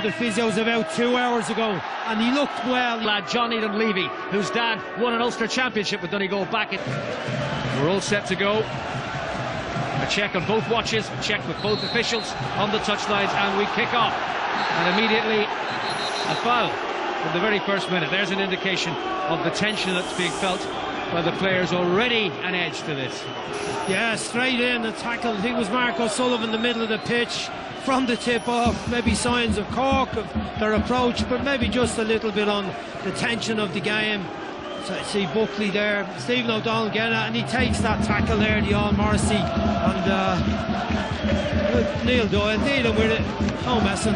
the physios about 2 hours ago, and he looked well. Lad Johnny Dunleavy, whose dad won an Ulster Championship with Donegal back in. We're all set to go. A check on both watches, a check with both officials on the touchlines, and we kick off. And immediately a foul from the very first minute. There's an indication of the tension that's being felt by the players. Already an edge to this. Yeah, straight in the tackle. I think it was Mark O'Sullivan in the middle of the pitch from the tip off. Maybe signs of Cork, of their approach, but maybe just a little bit on the tension of the game. So I see Buckley there, Stephen O'Donnell getting it, and he takes that tackle there, the All Mercy, and Neil Doyle dealing with it, no messing,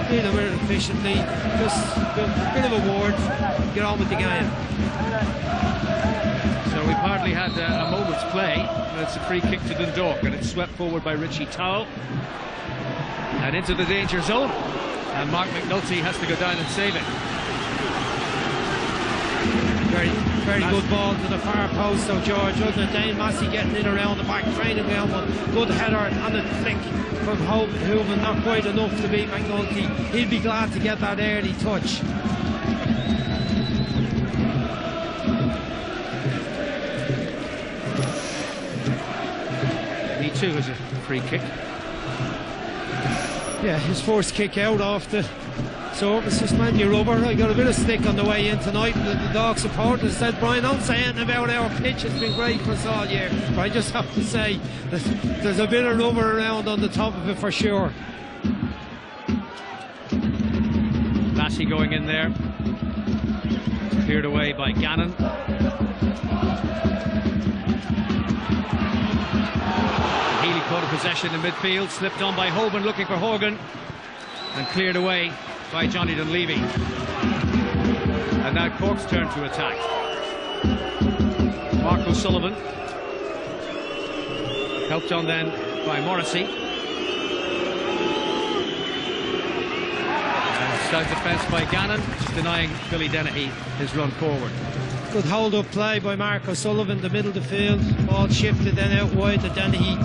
dealing with it efficiently, just a bit of a word, get on with the game. So we've hardly had a moment's play, but it's a free kick to Dundalk, and it's swept forward by Richie Towell and into the danger zone, and Mark McNulty has to go down and save it. Very good ball to the far post of George. Other than Dane Massey getting in around the back, training ground, but good header and a flick from Hooven, not quite enough to beat McNulty. He'll be glad to get that early touch. He too has a free kick. Yeah, his first kick out off the surface. Man, you rubber. I got a bit of stick on the way in tonight. The Dog supporters said, Brian, don't say anything about our pitch, it's been great for us all year. But I just have to say that there's a bit of rubber around on the top of it for sure. Massey going in there, cleared away by Gannon. Healy caught a possession in midfield, slipped on by Hoban looking for Horgan, and cleared away by Johnny Dunleavy. And now Cork's turn to attack. Mark O'Sullivan, helped on then by Morrissey. And stout defence by Gannon, denying Billy Dennehy his run forward. Good hold-up play by Mark O'Sullivan, the middle of the field. Ball shifted then out wide to Dennehy.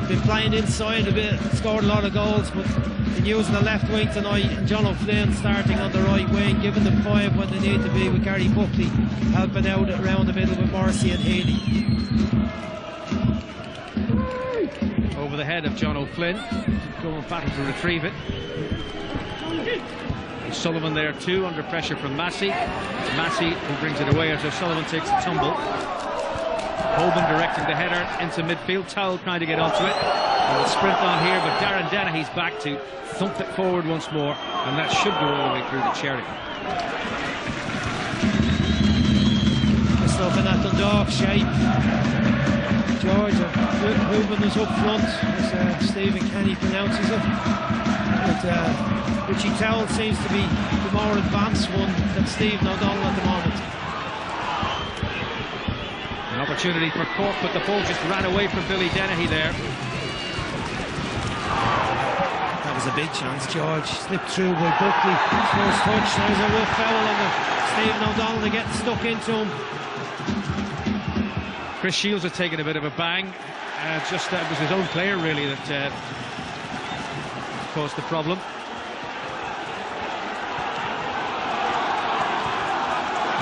Been playing inside a bit, scored a lot of goals, but been using the left wing tonight, and John O'Flynn starting on the right wing, giving them 5 when they need to be, with Gary Buckley helping out around the middle with Morrissey and Healy. Over the head of John O'Flynn, going back to retrieve it. Sullivan there too, under pressure from Massey. Massey who brings it away as O'Sullivan takes a tumble. Hoban directing the header into midfield. Towell trying to get onto it. And the sprint on here, but Darren Dennehy's back to thump it forward once more, and that should go all the way through to Cherry. Just looking at Dundalk shape. George Hoban is up front, as Stephen Kenny pronounces it. But Richie Towell seems to be the more advanced one than Stephen O'Donnell at the moment. An opportunity for Cork, but the ball just ran away from Billy Dennehy there. That was a big chance. George slipped through by Buckley. First touch. There's a rough foul on the Stephen O'Donnell to get stuck into him. Chris Shields had taken a bit of a bang. It was his own player really that caused the problem.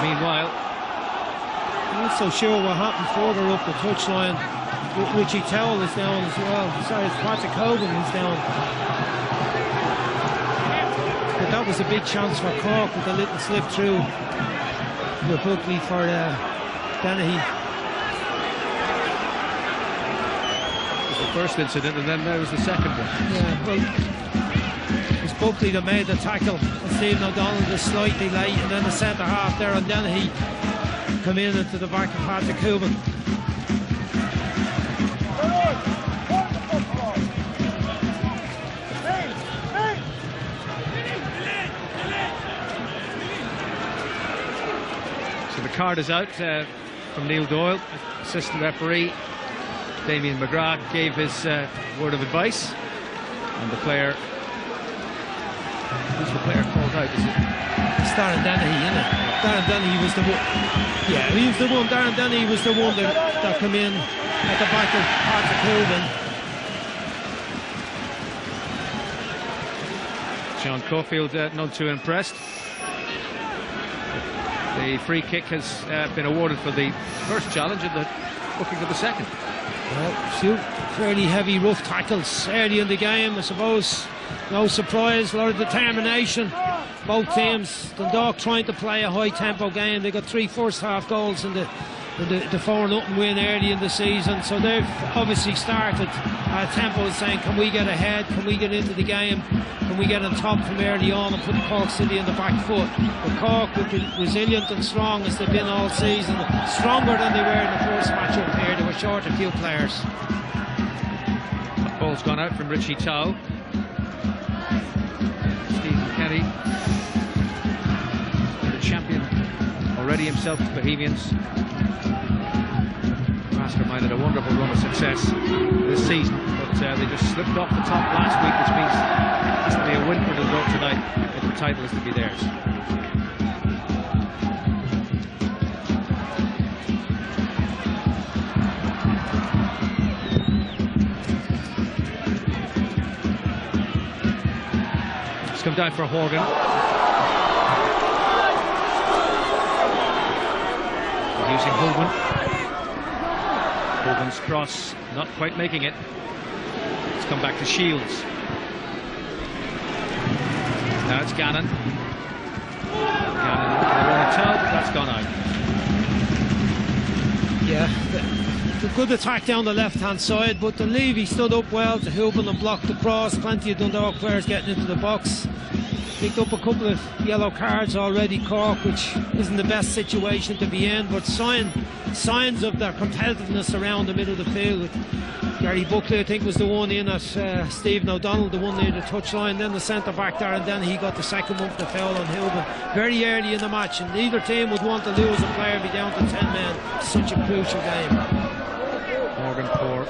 Meanwhile, I'm not so sure what happened further up the touchline. Richie Towell is down as well. Sorry, it's Patrick Hogan who's down. But that was a big chance for Cork with a little slip through the Buckley for Dennehy. It was the first incident, and then there was the second one. Yeah, well, it was Buckley that made the tackle, and Stephen O'Donnell just slightly late, and then the centre half there, and Dennehy come in into the back of Patrick Hoban. So the card is out from Neil Doyle. Assistant referee Damien McGrath gave his word of advice, and the player, who's the player called out? Is it? It's Darren Dennehy, isn't it? Darren Dennehy was the one. Yeah, he was the one. Darren Dennehy was the one that come in at the back of Patrick Hoban. John Caulfield none too impressed. The free kick has been awarded for the first challenge and the booking of the second. Well, few fairly heavy rough tackles early in the game, I suppose. No surprise, a lot of determination. Both teams, Dundalk trying to play a high tempo game. They got 3 first half goals in the 4-0 win early in the season, so they've obviously started tempo saying, can we get ahead, can we get into the game, can we get on top from early on and put Cork City in the back foot. But Cork will be resilient and strong as they've been all season, stronger than they were in the first match up here. They were short a few players. The ball's gone out from Richie Tao. Stephen Kenny, the champion already himself with Bohemians, masterminded a wonderful run of success this season, but they just slipped off the top last week, which means it has to be a win for Dundalk tonight if the title is to be theirs. It's come down for Horgan. Using Hogan. Hogan's cross, not quite making it. It's come back to Shields. Now it's Gannon. Gannon looking for a toe, but that's gone out. Yeah, the good attack down the left-hand side, but the Levy stood up well to Hoban and blocked the cross. Plenty of Dundalk players getting into the box. Picked up a couple of yellow cards already, Cork, which isn't the best situation to be in, but signs of their competitiveness around the middle of the field. Gary Buckley, I think, was the one in at Stephen O'Donnell, the one near the touchline, then the centre-back there, and then he got the second one for the foul on Hilbert very early in the match, and neither team would want to lose a player, be down to 10 men. It's such a crucial game. Morgan for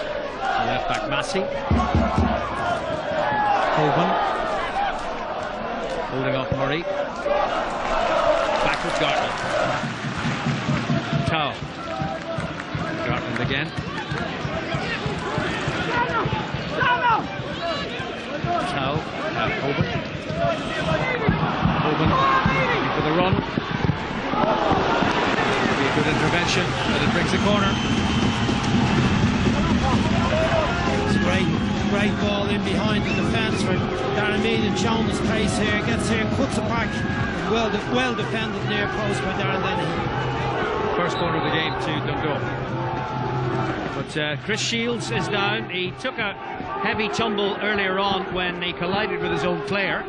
left-back Massey. Hogan. Holding off Murray. Back with Gartland. Tao. Gartland again. Tao. Hoban. Hoban for the run. It'll be a good intervention, but it brings a corner. It's great ball in behind the defence for Darren Mead, and showing his pace here. Gets here, cuts it back. Well defended near post by Darren Lenny. First corner of the game to Dundalk. But Chris Shields is down. He took a heavy tumble earlier on when he collided with his own player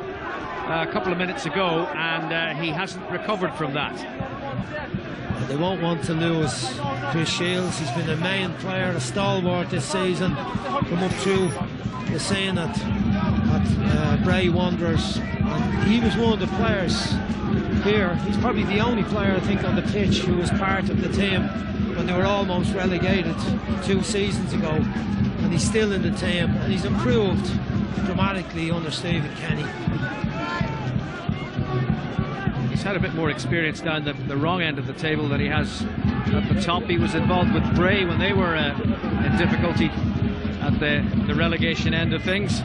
a couple of minutes ago, and he hasn't recovered from that. They won't want to lose Chris Shields. He's been a main player, a stalwart this season. Come up through the scene at Bray Wanderers, and he was one of the players here. He's probably the only player, I think, on the pitch who was part of the team when they were almost relegated 2 seasons ago, and he's still in the team, and he's improved dramatically under Stephen Kenny. He's had a bit more experience down the wrong end of the table than he has at the top. He was involved with Bray when they were in difficulty at the relegation end of things.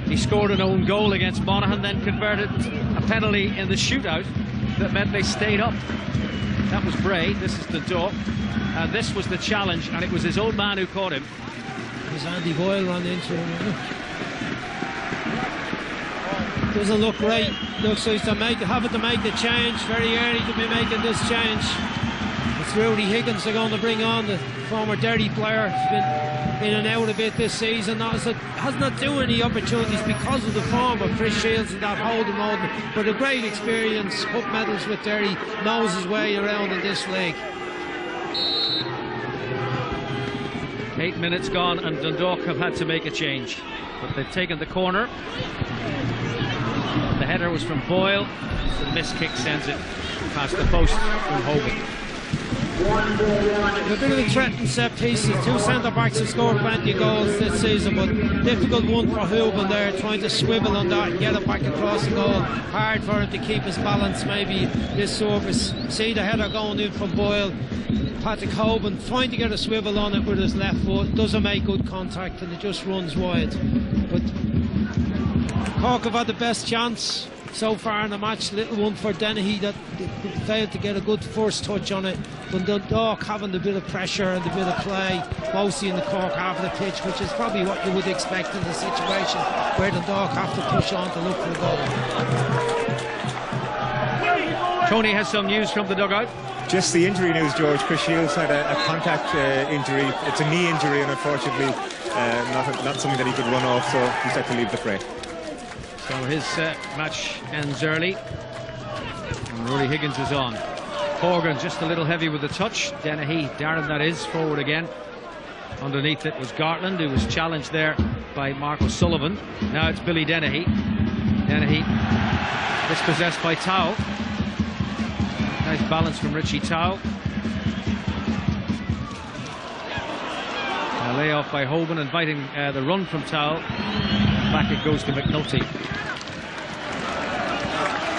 He scored an own goal against Monaghan, then converted a penalty in the shootout that meant they stayed up. That was Bray. This is Dundalk, and this was the challenge, and it was his own man who caught him. As Andy Boyle ran into him. Doesn't look right. Looks like he's having to make the change very early to be making this change. It's Rudy Higgins they're going to bring on, the former Derry player. He's been in and out a bit this season. Has not done any opportunities because of the form of Chris Shields and that holding mode, but a great experience, cup medals with Derry, knows his way around in this league. 8 minutes gone and Dundalk have had to make a change, but they've taken the corner. The header was from Boyle. The missed kick sends it past the post from Hogan. A bit of a threat in set pieces. 2 centre-backs have scored plenty of goals this season, but difficult one for Hoban there, trying to swivel on that and get it back across the goal. Hard for him to keep his balance maybe this surface. See the header going in from Boyle. Patrick Hoban trying to get a swivel on it with his left foot, doesn't make good contact and it just runs wide. But Cork have had the best chance so far in the match. Little one for Dennehy that failed to get a good first touch on it. But Dundalk having a bit of pressure and a bit of play, mostly in the Cork half of the pitch, which is probably what you would expect in the situation where Dundalk have to push on to look for a goal. Tony has some news from the dugout. Just the injury news, George. Chris Shields had a contact injury. It's a knee injury, and unfortunately not something that he could run off, so he's had to leave the fray. So his match ends early, and Rory Higgins is on. Horgan just a little heavy with the touch. Dennehy, Darren that is, forward again. Underneath it was Gartland, who was challenged there by Mark O'Sullivan. Now it's Billy Dennehy. Dennehy dispossessed by Towell. Nice balance from Richie Towell. A layoff by Hoban, inviting the run from Towell. Back it goes to McNulty.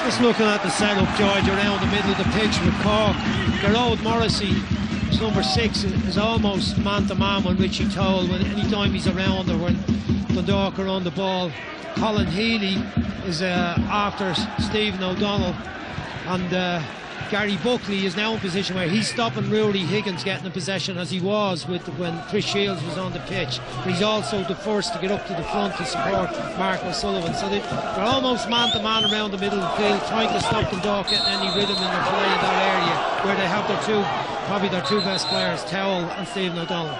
Just looking at the setup, George, around the middle of the pitch with Cork. Gerard Morrissey, who's number 6, is almost man-to-man with Richie Towell anytime he's around or when Dundalk are on the ball. Colin Healy is after Stephen O'Donnell, and Gary Buckley is now in position where he's stopping Rory Higgins getting in possession as he was when Chris Shields was on the pitch. But he's also the first to get up to the front to support Mark O'Sullivan. So they're almost man-to-man around the middle of the field, trying to stop Dundalk getting any rhythm in their play in that area where they have probably their two best players, Towell and Stephen O'Donnell.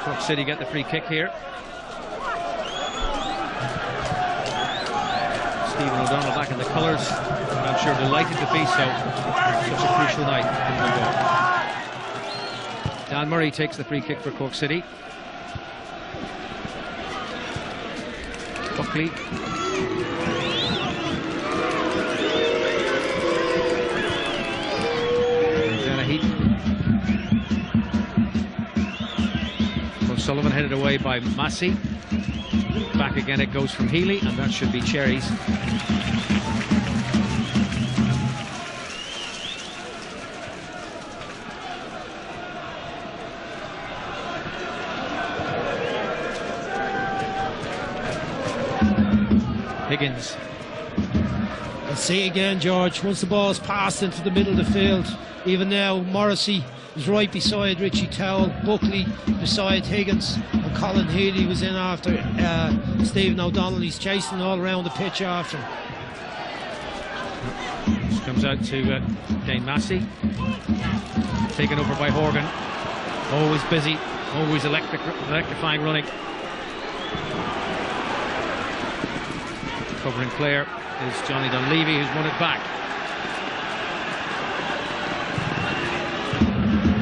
Cork City get the free kick here. Stephen O'Donnell back in the colours, and I'm sure delighted to be so. Such a crucial night. Dan Murray takes the free kick for Cork City. Buckley. Dennehy. O'Sullivan headed away by Massey. Back again it goes from Healy, and that should be Cherries. Higgins. And see again, George, once the ball's passed into the middle of the field, even now Morrissey is right beside Richie Towell, Buckley beside Higgins, and Colin Healy was in after Stephen O'Donnell. He's chasing all around the pitch after him. This comes out to Dane Massey, taken over by Horgan. Always busy, always electrifying running. Covering Clare is Johnny Dunleavy, who's won it back.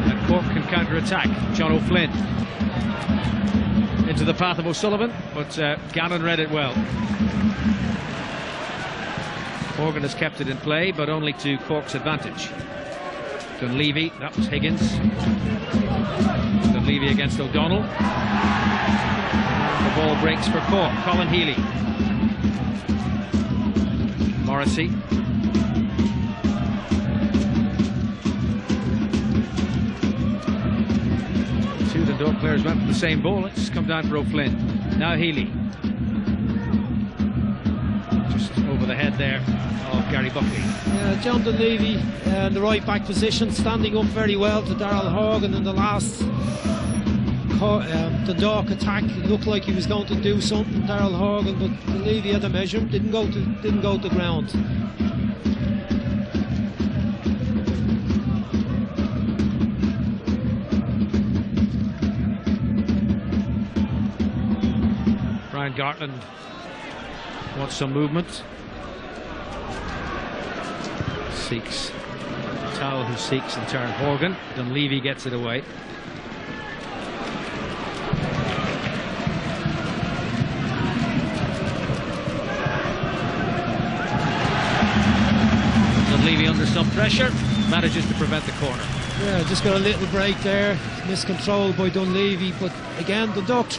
And Cork can counter-attack. John O'Flynn into the path of O'Sullivan, but Gannon read it well. Horgan has kept it in play, but only to Cork's advantage. Dunleavy, that was Higgins. Dunleavy against O'Donnell. The ball breaks for Cork. Colin Healy. Morrissey. Two Dundalk players went for the same ball. It's come down for O'Flynn. Now Healy. Just over the head there of Gary Buckley. John Dunleavy in the right back position, standing up very well to Darrell Horgan in the last Dundalk attack. It looked like he was going to do something, Darrell Horgan, but Dunleavy had to measure him, didn't go to the ground. Brian Gartland wants some movement. Seeks Towell, who seeks in turn Horgan. Dunleavy gets it away. Dunleavy under some pressure, manages to prevent the corner. Yeah, just got a little break there, miscontrolled by Dunleavy, but again Dundalk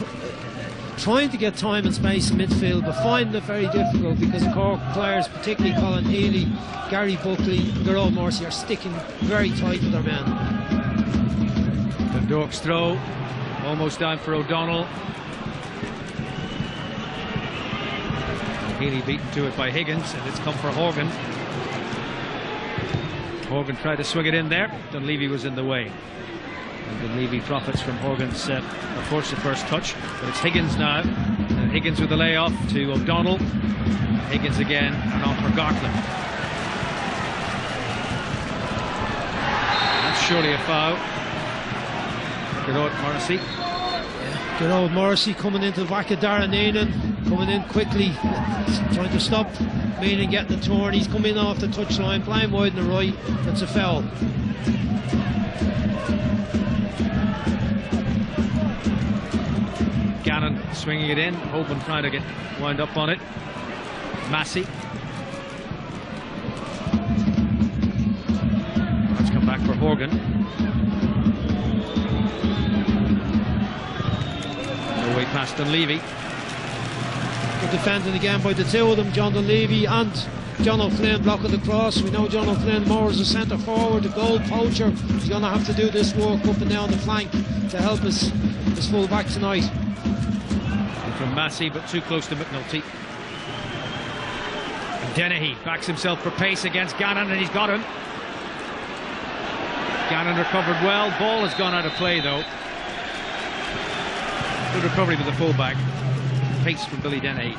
trying to get time and space in midfield, but finding it very difficult because the Cork players, particularly Colin Healy, Gary Buckley and Gerard Morrissey, are sticking very tight with their men. Dundalk's throw, almost down for O'Donnell. Healy beaten to it by Higgins, and it's come for Horgan. Horgan tried to swing it in there. Dunleavy was in the way. And Dunleavy profits from Horgan's unfortunate first touch. But it's Higgins now. And Higgins with the layoff to O'Donnell. Higgins again, and on for Gartland. That's surely a foul. Good old Morrissey. Yeah, good old Morrissey coming into the back of Darren Neenan, coming in quickly, trying to stop Meenan getting the turn. He's coming off the touchline, playing wide in the right. That's a foul. Gannon swinging it in, hoping trying to get wound up on it. Massey. Let's come back for Horgan. No way past Dunleavy. Good defending again by the two of them, John Dunleavy and John O'Flynn blocking the cross. We know John O'Flynn more as a centre forward, a goal poacher. He's going to have to do this work up and down the flank to help his full back tonight. From Massey, but too close to McNulty. And Dennehy backs himself for pace against Gannon, and he's got him. Gannon recovered well. Ball has gone out of play though. Good recovery with the fullback. Pace from Billy Dennehy.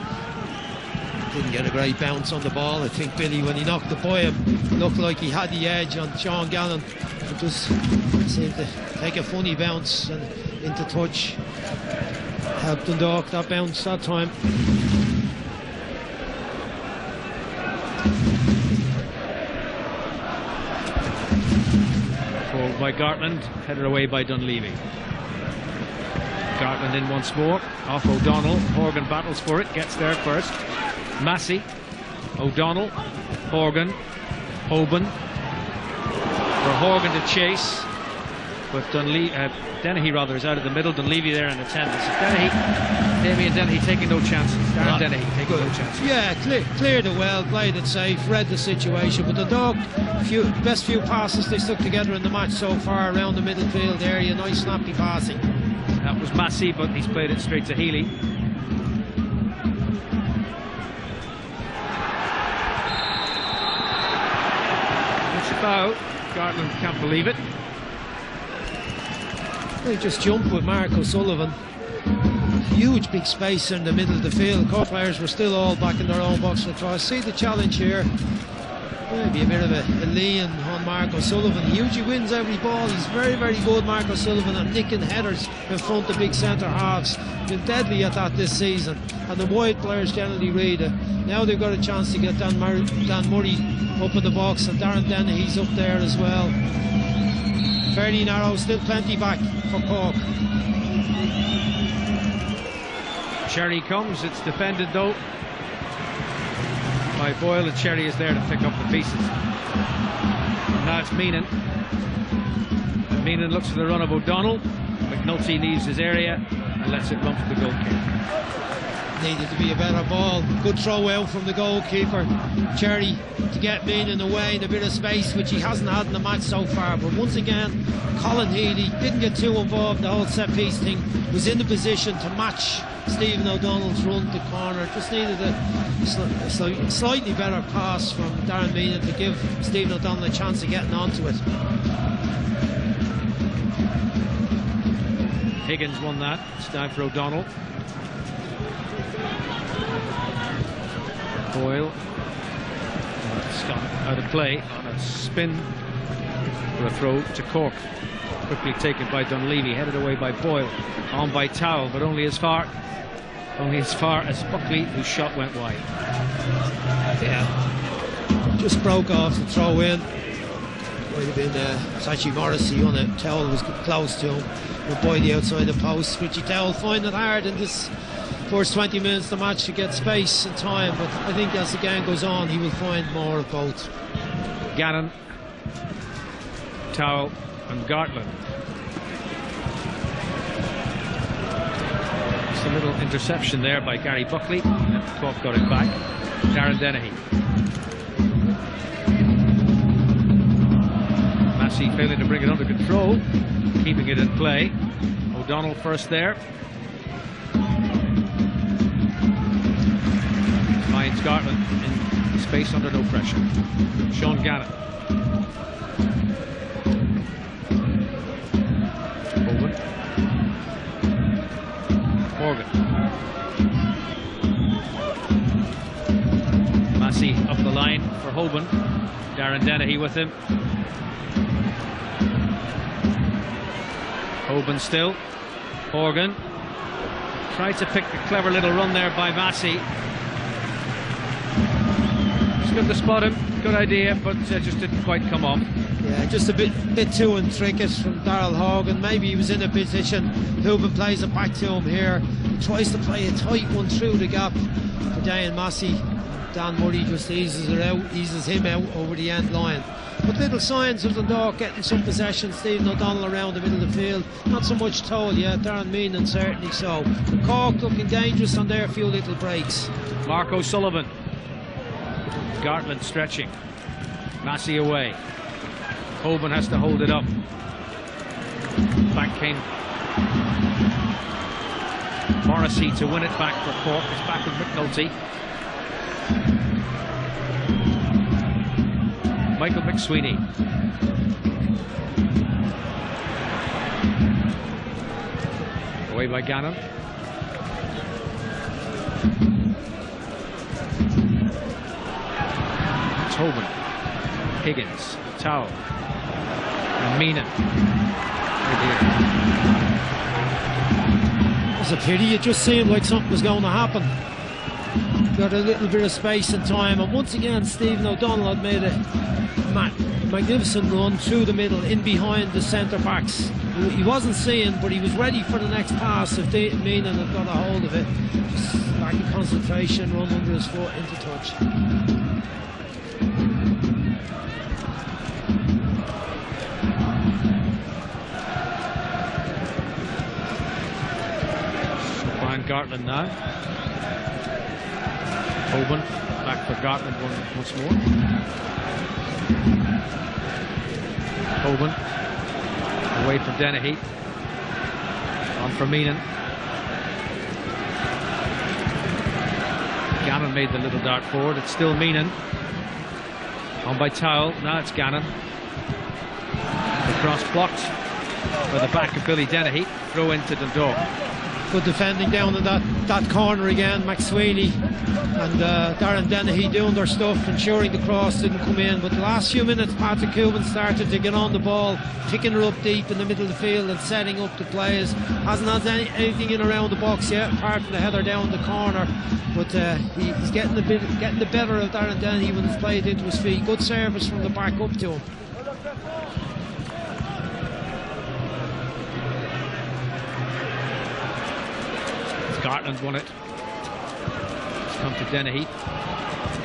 Didn't get a great bounce on the ball. I think Billy, when he knocked it by him, looked like he had the edge on Sean Gannon. It just seemed to take a funny bounce and into touch. Helped Dundalk that bounce that time. Pulled by Gartland, headed away by Dunleavy. Gartland in once more, off O'Donnell. Horgan battles for it, gets there first. Massey, O'Donnell, Horgan, Hoban. For Horgan to chase, but Dennehy rather is out of the middle. Dunleavy there in attendance. Damien Dennehy taking no chances. Darren Dennehy taking no chances. Yeah, cleared it well, played it safe, read the situation. But the Dundalk, best few passes they stuck together in the match so far around the middle field area. Nice snappy passing. That was Massey, but he's played it straight to Healy. It's a foul. Gartland can't believe it. They just jumped with Mark O'Sullivan. Huge big space in the middle of the field. Cork players were still all back in their own box for the try. See the challenge here. Maybe a bit of a lean on Mark O'Sullivan. He usually wins every ball. He's very, very good, Mark O'Sullivan, at nicking headers in front of big centre halves. Been deadly at that this season. And the wide players generally read it. Now they've got a chance to get Dan Murray up in the box, and Darren Dennehy's up there as well. Fairly narrow, still plenty back for Cork. Cherry comes, it's defended though by Boyle, and Cherry is there to pick up the pieces. And now it's Meenan. And Meenan looks for the run of O'Donnell. McNulty leaves his area and lets it run for the goal kick. Needed to be a better ball. Good throw out from the goalkeeper. Cherry to get Meenan away in a bit of space, which he hasn't had in the match so far. But once again, Colin Healy didn't get too involved. The whole set piece thing was in the position to match Stephen O'Donnell's run to corner. Just needed a slightly better pass from Darren Meenan to give Stephen O'Donnell a chance of getting onto it. Higgins won that. It's down for O'Donnell. Boyle. It's gone out of play on a spin for a throw to Cork. Quickly taken by Dunleavy, headed away by Boyle, on by Towell, but only as far as Buckley, whose shot went wide. Yeah, just broke off the throw in. Might have been it's actually Morrissey on it. Towell was close to him, but by the outside the post. Richie Towell find it hard in this first 20 minutes of the match to get space and time, but I think as the game goes on he will find more of both. Gannon, Towell and Gartland. Just a little interception there by Gary Buckley, and Cork got it back. Darren Dennehy. Massey failing to bring it under control, keeping it in play. O'Donnell first there. Trying Gartland in space under no pressure. Sean Gannon. Owen. Morgan. Massey up the line for Hoban. Darren Dennehy with him. Hoban still. Morgan. Tried to pick a clever little run there by Massey. It's good to spot him. Good idea, but just didn't quite come off. Yeah, just a bit too intricate from Darrell Hogan. Maybe he was in a position. Hoban plays it back to him here. Tries to play a tight one through the gap for Diane Massey. Dan Murray just eases him out over the end line. But little signs of Dundalk getting some possession. Stephen O'Donnell around the middle of the field. Not so much toll yet. Darren Meenan certainly so. Cork looking dangerous on their few little breaks. Mark O'Sullivan. Gartland stretching. Massey away. Hoban has to hold it up. Back came Morrissey to win it back for Cork. It's back with McNulty. Michael McSweeney. Away by Gannon. Hoban, Higgins, Towell, and Meenan. It's a pity. It just seemed like something was going to happen. Got a little bit of space and time, and once again Stephen O'Donnell had made a magnificent run through the middle, in behind the centre backs. He wasn't seeing, but he was ready for the next pass if Meenan had got a hold of it. Just lack of concentration, run under his foot into touch. Gartland now. Hoban back for Gartland once more. Hoban away from Dennehy. On for Meenan. Gannon made the little dart forward. It's still Meenan. On by Towell. Now it's Gannon. The cross blocked by the back of Billy Dennehy. Throw into Dundalk. Good defending down in that corner again. McSweeney and Darren Dennehy doing their stuff, ensuring the cross didn't come in. But the last few minutes, Patrick Cuban started to get on the ball, picking her up deep in the middle of the field and setting up the plays. Hasn't had anything in around the box yet, apart from the header down the corner. But he's getting the better of Darren Dennehy when he's played into his feet. Good service from the back up to him. Gartland won it. It's come to Dennehy.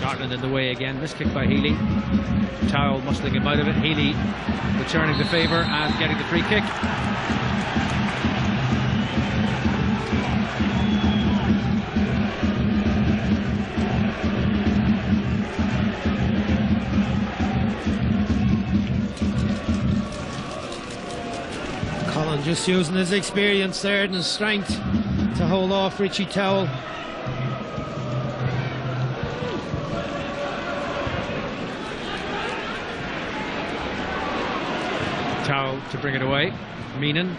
Gartland in the way again. This kick by Healy. Towell muscling him out of it. Healy returning the favour and getting the free kick. Colin just using his experience there and his strength to hold off Richie Towell. Towell to bring it away. Meenan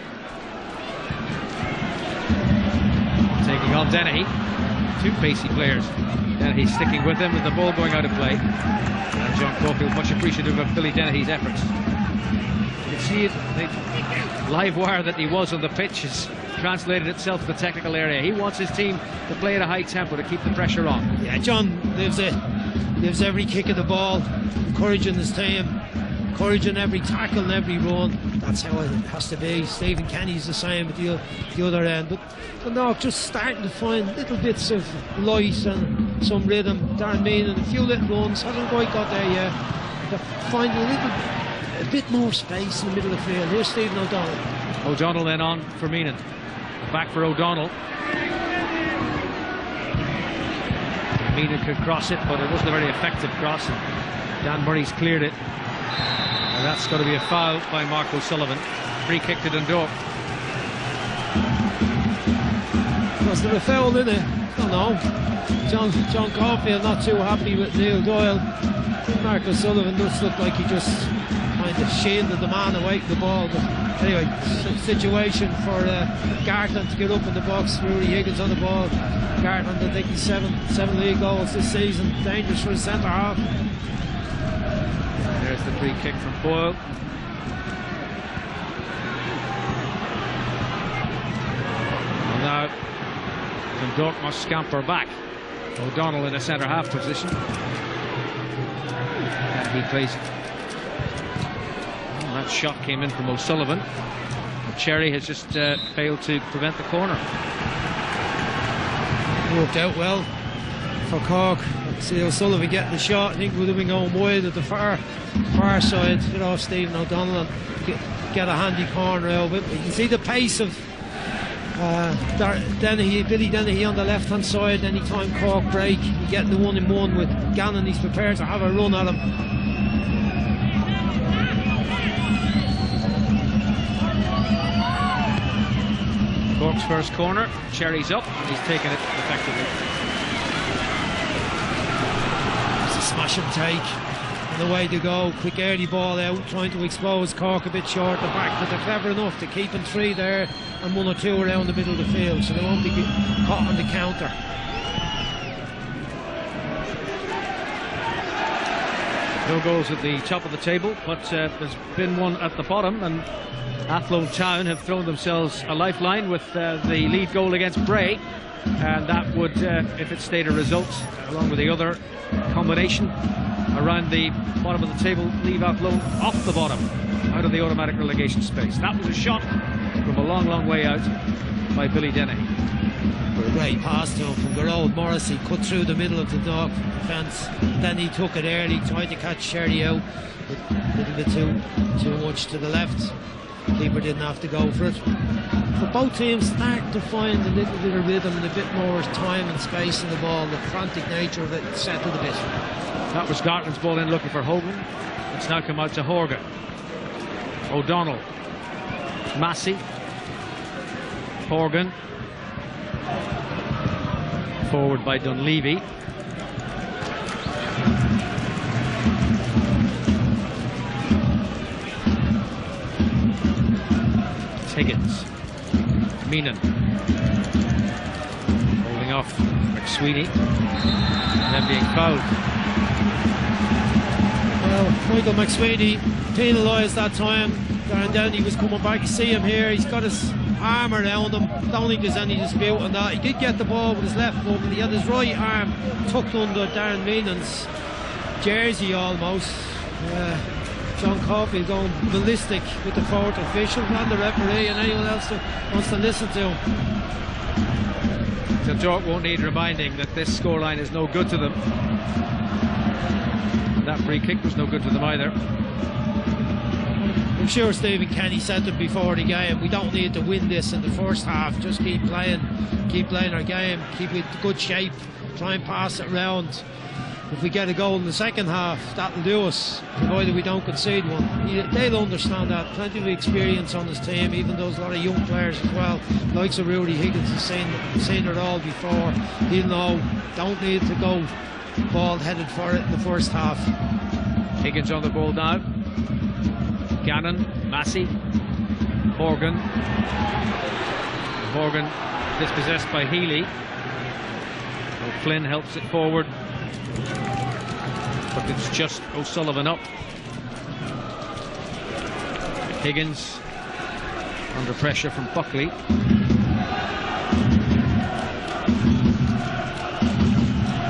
taking on Dennehy. Two pacey players. Dennehy sticking with him with the ball going out of play. And John Caulfield much appreciative of Billy Dennehy's efforts. You can see it, the live wire that he was on the pitch has translated itself to the technical area. He wants his team to play at a high tempo to keep the pressure on. Yeah, John lives every kick of the ball, encouraging his team, encouraging every tackle and every run. That's how it has to be. Stephen Kenny's the same at the other end. But Dundalk just starting to find little bits of light and some rhythm. Darren Meenan and a few little runs, hasn't quite got there yet. They're finding a bit more space in the middle of the field. Here's Stephen O'Donnell. O'Donnell then on for Meenan. Back for O'Donnell. Meenan could cross it, but it wasn't a very effective cross. Dan Murray's cleared it. And that's got to be a foul by Mark O'Sullivan. Free kick to Dundalk. Was there a foul in it? I don't know. John Caulfield not too happy with Neil Doyle. Mark O'Sullivan does look like he just kind of shielded the man away from the ball. But anyway, situation for Gartland to get up in the box. Rory Higgins on the ball. Gartland, I think he's seven league goals this season. Dangerous for the centre half. There's the free kick from Boyle. And now Dundalk must scamper back. O'Donnell in a centre half position. And he plays it. That shot came in from O'Sullivan. Cherry has just failed to prevent the corner. Worked out well for Cork. See O'Sullivan getting the shot. I think would have been going wide at the far side. Get off Stephen O'Donnell and get a handy corner out of it. You can see the pace of Billy Dennehy on the left hand side. Anytime Cork break, you get the 1-on-1 with Gannon. He's prepared to have a run at him. Cork's first corner. Cherry's up. He's taken it effectively. It's a smash and take. And the way to go. Quick early ball out, trying to expose Cork a bit short at the back, but they're clever enough to keep in 3 there and 1 or 2 around the middle of the field, so they won't be caught on the counter. No goals at the top of the table, but there's been one at the bottom, and Athlone Town have thrown themselves a lifeline with the lead goal against Bray, and that would, if it stayed a result, along with the other combination around the bottom of the table, leave Athlone off the bottom, out of the automatic relegation space. That was a shot from a long way out by Billy Dennehy. A great pass to him from Gerald Morrissey, cut through the middle of the Dundalk defence. Then he took it early, tried to catch Sherry out, but a little bit too much to the left. Keeper didn't have to go for it. For both teams starting to find a little bit of rhythm and a bit more time and space in the ball. The frantic nature of it settled a bit. That was Gartland's ball in looking for Hogan. It's now come out to Horgan. O'Donnell. Massey. Horgan. Forward by Dunleavy. Higgins. Meenan. Holding off McSweeney. And then being fouled. Well, Michael McSweeney penalised that time. Darren Downey was coming back. You see him here. He's got his arm around him. Don't think there's any dispute on that. He did get the ball with his left foot, but he had his right arm tucked under Darren Meenan's jersey almost. John Caulfield going ballistic with the 4th official and the referee and anyone else that wants to listen to him. So Dundalk won't need reminding that this scoreline is no good to them. That free kick was no good to them either. I'm sure Stephen Kenny said it before the game, we don't need to win this in the first half, just keep playing our game, keep it in good shape, try and pass it around. If we get a goal in the second half, that'll do us, provided we don't concede one. They'll understand that. Plenty of experience on his team, even though there's a lot of young players as well. Likes of Rudy Higgins has seen it all before. He'll know, don't need to go ball headed for it in the first half. Higgins on the ball now. Gannon, Massey, Horgan. Horgan dispossessed by Healy. O'Flynn helps it forward, but it's just O'Sullivan up. Higgins under pressure from Buckley.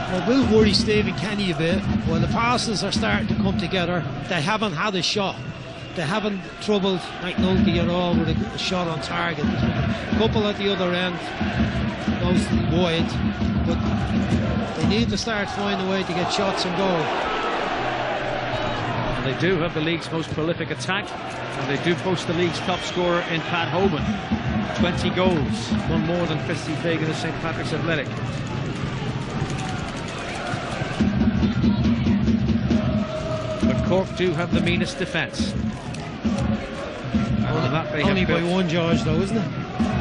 Well, we'll worry Stephen Kenny a bit. When the passes are starting to come together, they haven't had a shot. They haven't troubled McNulty at all with a shot on target. There's been a couple at the other end, mostly wide, but they need to start finding a way to get shots and goal. And they do have the league's most prolific attack, and they do boast the league's top scorer in Pat Hoban. 20 goals, one more than Christy Fagan of St Patrick's Athletic. But Cork do have the meanest defence. Only by one, George, though, isn't it?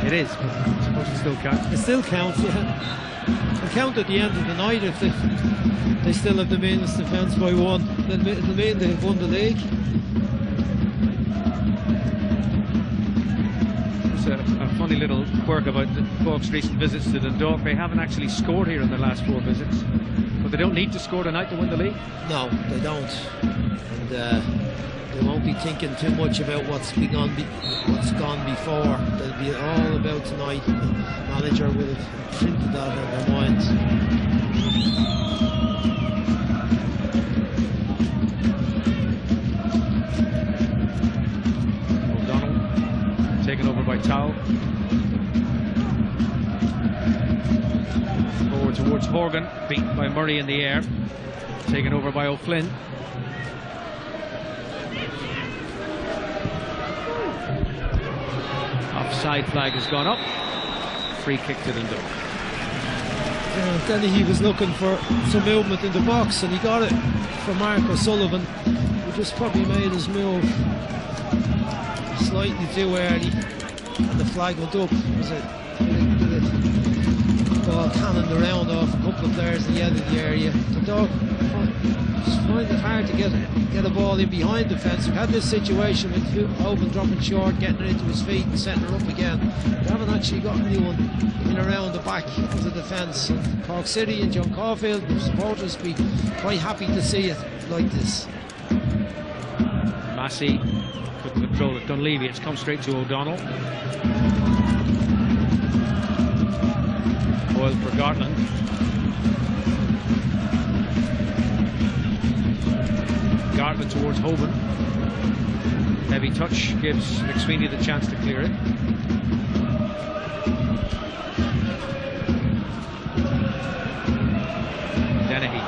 It is, but I suppose it still counts. It still counts, yeah. It'll count at the end of the night if they still have the men's defence by one. It'll mean they've won the league. There's a funny little quirk about the Cork's recent visits to Dundalk. They haven't actually scored here in their last 4 visits, but they don't need to score tonight to win the league. No, they don't, and they won't be thinking too much about what's gone before. They'll be all about tonight. The manager will have printed that on their minds. O'Donnell taken over by Towell. Forward towards Horgan, beaten by Murray in the air. Taken over by O'Flynn. Offside flag has gone up. Free kick to Dundalk. Then he was looking for some movement in the box, and he got it from Mark O'Sullivan, who just probably made his move slightly too early, and the flag went up. It was a ball cannoned around off a couple of players in the end of the area. The dog just find it hard to get a ball in behind the fence. We've had this situation with Hoban dropping short, getting it into his feet and setting it up again. We haven't actually got anyone in around the back of the defence. And Cork City and John Caulfield, the supporters, be quite happy to see it like this. Massey couldn't control it. Dunleavy, it's come straight to O'Donnell. Boyle for Gartland. Gartland towards Hoban. Heavy touch gives McSweeney the chance to clear it. Dennehy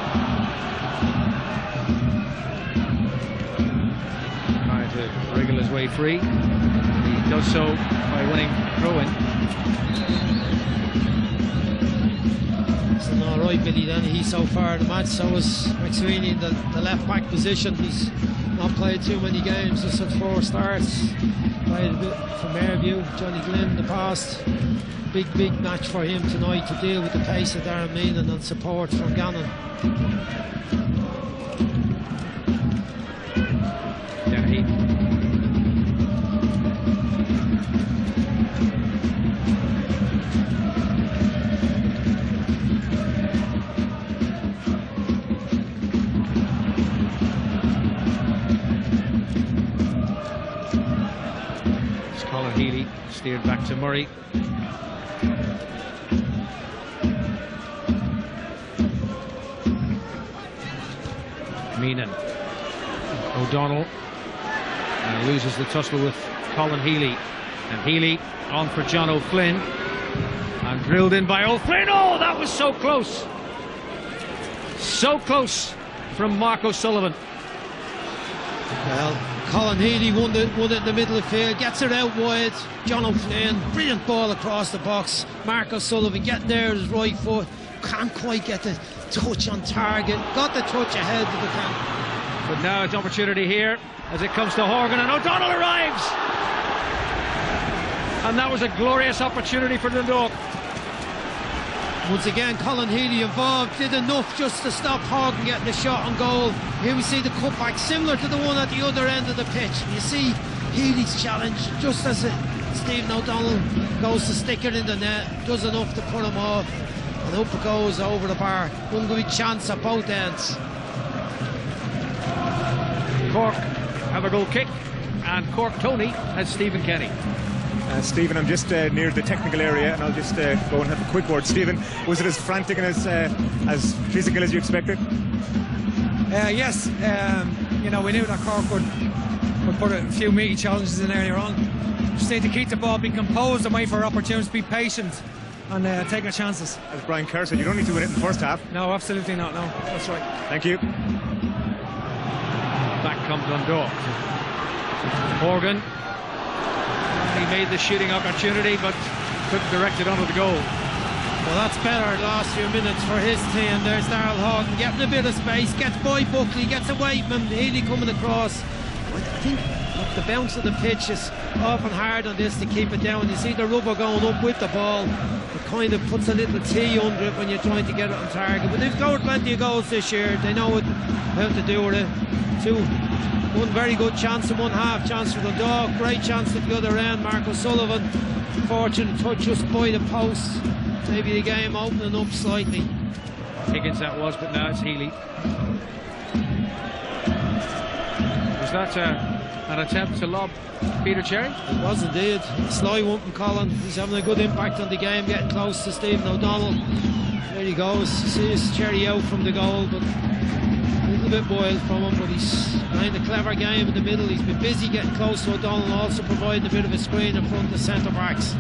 trying to wriggle his way free. He does so by winning throw-in. Alright, Billy Dennehy so far in the match. So is McSweeney in the left back position. He's not played too many games, just had 4 starts. Played a bit from Airview, Johnny Glynn in the past. Big match for him tonight to deal with the pace of Darren Meenan and support from Gannon. Dennehy. Steered back to Murray. Meenan. O'Donnell. And loses the tussle with Colin Healy. And Healy on for John O'Flynn. And drilled in by O'Flynn. Oh, that was so close. So close from Mark O'Sullivan. Well, Colin Healy won it in the middle of the field, gets it out wide. John O'Flynn, brilliant ball across the box. Mark O'Sullivan getting there with his right foot, can't quite get the touch on target, got the touch ahead of the defence. But now it's opportunity here as it comes to Horgan, and O'Donnell arrives. And that was a glorious opportunity for Dundalk. Once again, Colin Healy involved, did enough just to stop Horgan getting the shot on goal. Here we see the cutback, similar to the one at the other end of the pitch. You see Healy's challenge, just as Stephen O'Donnell goes to stick it in the net, does enough to put him off, and up it goes over the bar. One good chance at both ends. Cork have a goal kick, and Cork Tony has Stephen Kenny. Stephen, I'm just near the technical area, and I'll just go and have a quick word. Stephen, was it as frantic and as physical as you expected? Yes, you know, we knew that Cork would put a few meaty challenges in earlier on. Just need to keep the ball, be composed and wait for opportunities, be patient and take our chances. As Brian Kerr said, you don't need to win it in the first half. No, absolutely not, no, that's right. Thank you. Back comes Dundalk. Horgan. He made the shooting opportunity, but couldn't direct it onto the goal. Well, that's better last few minutes for his team. There's Darrell Horgan getting a bit of space, gets by Buckley, gets away from him, Healy coming across. I think Look, the bounce of the pitch is often hard on this to keep it down. You see the rubber going up with the ball. It kind of puts a little T under it when you're trying to get it on target. But they've scored plenty of goals this year. They know how to do with it. One very good chance and one half chance for Dundalk. Great chance at the other end. Marco Sullivan, fortunate touch just by the post. Maybe the game opening up slightly. Higgins that was, but now it's Healy. Was that an attempt to lob Peter Cherry? It was indeed. A sly one from Colin. He's having a good impact on the game, getting close to Stephen O'Donnell. There he goes. Sees Cherry out from the goal, but a little bit boiled from him, but he's playing a clever game in the middle. He's been busy getting close to O'Donnell, also providing a bit of a screen in front of the centre backs.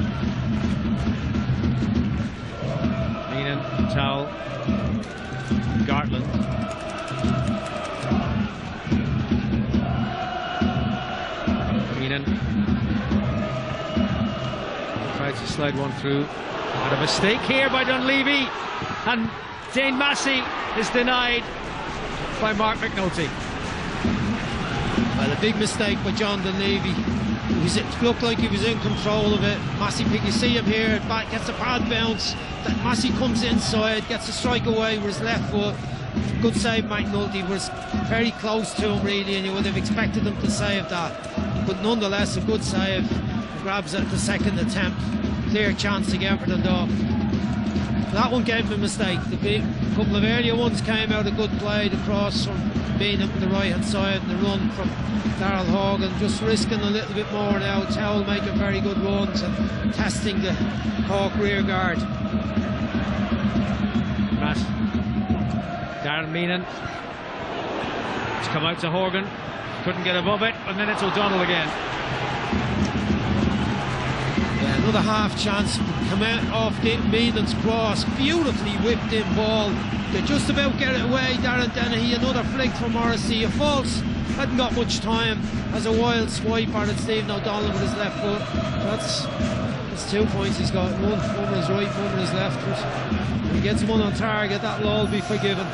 Meenan, Towell, Gartland. Meenan tries to slide one through. And a mistake here by Dunleavy, and Dane Massey is denied by Mark McNulty. Well, a big mistake by John Dunleavy. It looked like he was in control of it. Massey, you see him here, back gets a bad bounce. Massey comes inside, gets a strike away with his left foot. Good save, McNulty was very close to him really, and you would have expected him to save that. But nonetheless, a good save. He grabs it at the second attempt. Clear chance again for Dundalk. That one gave him a mistake. The couple of earlier ones came out a good play. The cross from being up the right hand side and the run from Darrell Horgan, just risking a little bit more now. Towell making very good runs and testing the Cork rear guard. Darren Meenan. It's come out to Horgan. Couldn't get above it, and then it's O'Donnell again. Yeah, another half chance. Come out off Meenan's cross. Beautifully whipped in ball. They just about get it away. Darren Dennehy, another flick from Morrissey. A false. Hadn't got much time. Has a wild swipe on it. Stephen O'Donnell with his left foot. That's 2 points he's got. One with his right, one with his left foot. If he gets one on target, that'll all be forgiven.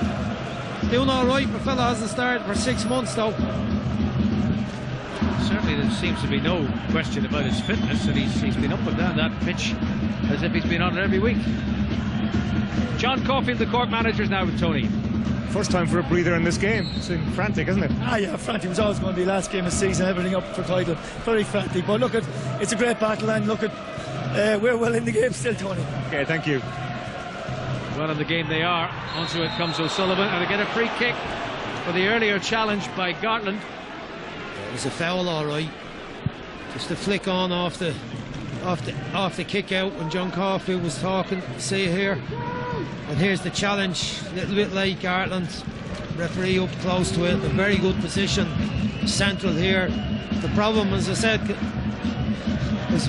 Doing all right, but fella hasn't started for 6 months though. Certainly there seems to be no question about his fitness, and he's been up and down that pitch as if he's been on it every week. John Caulfield, the Cork manager, is now with Tony. First time for a breather in this game. It's frantic, isn't it? Yeah, frantic. It was always going to be last game of the season, everything up for title. Very frantic, but look, it's a great battle, and look, we're well in the game still, Tony. Okay, thank you. Well, in the game they are. Onto it comes O'Sullivan, and they get a free kick for the earlier challenge by Gartland. It was a foul, all right. Just a flick on off the kick out when John Caulfield was talking. See here, and here's the challenge. A little bit late, Gartland. Referee up close to it. A very good position, central here. The problem, as I said, is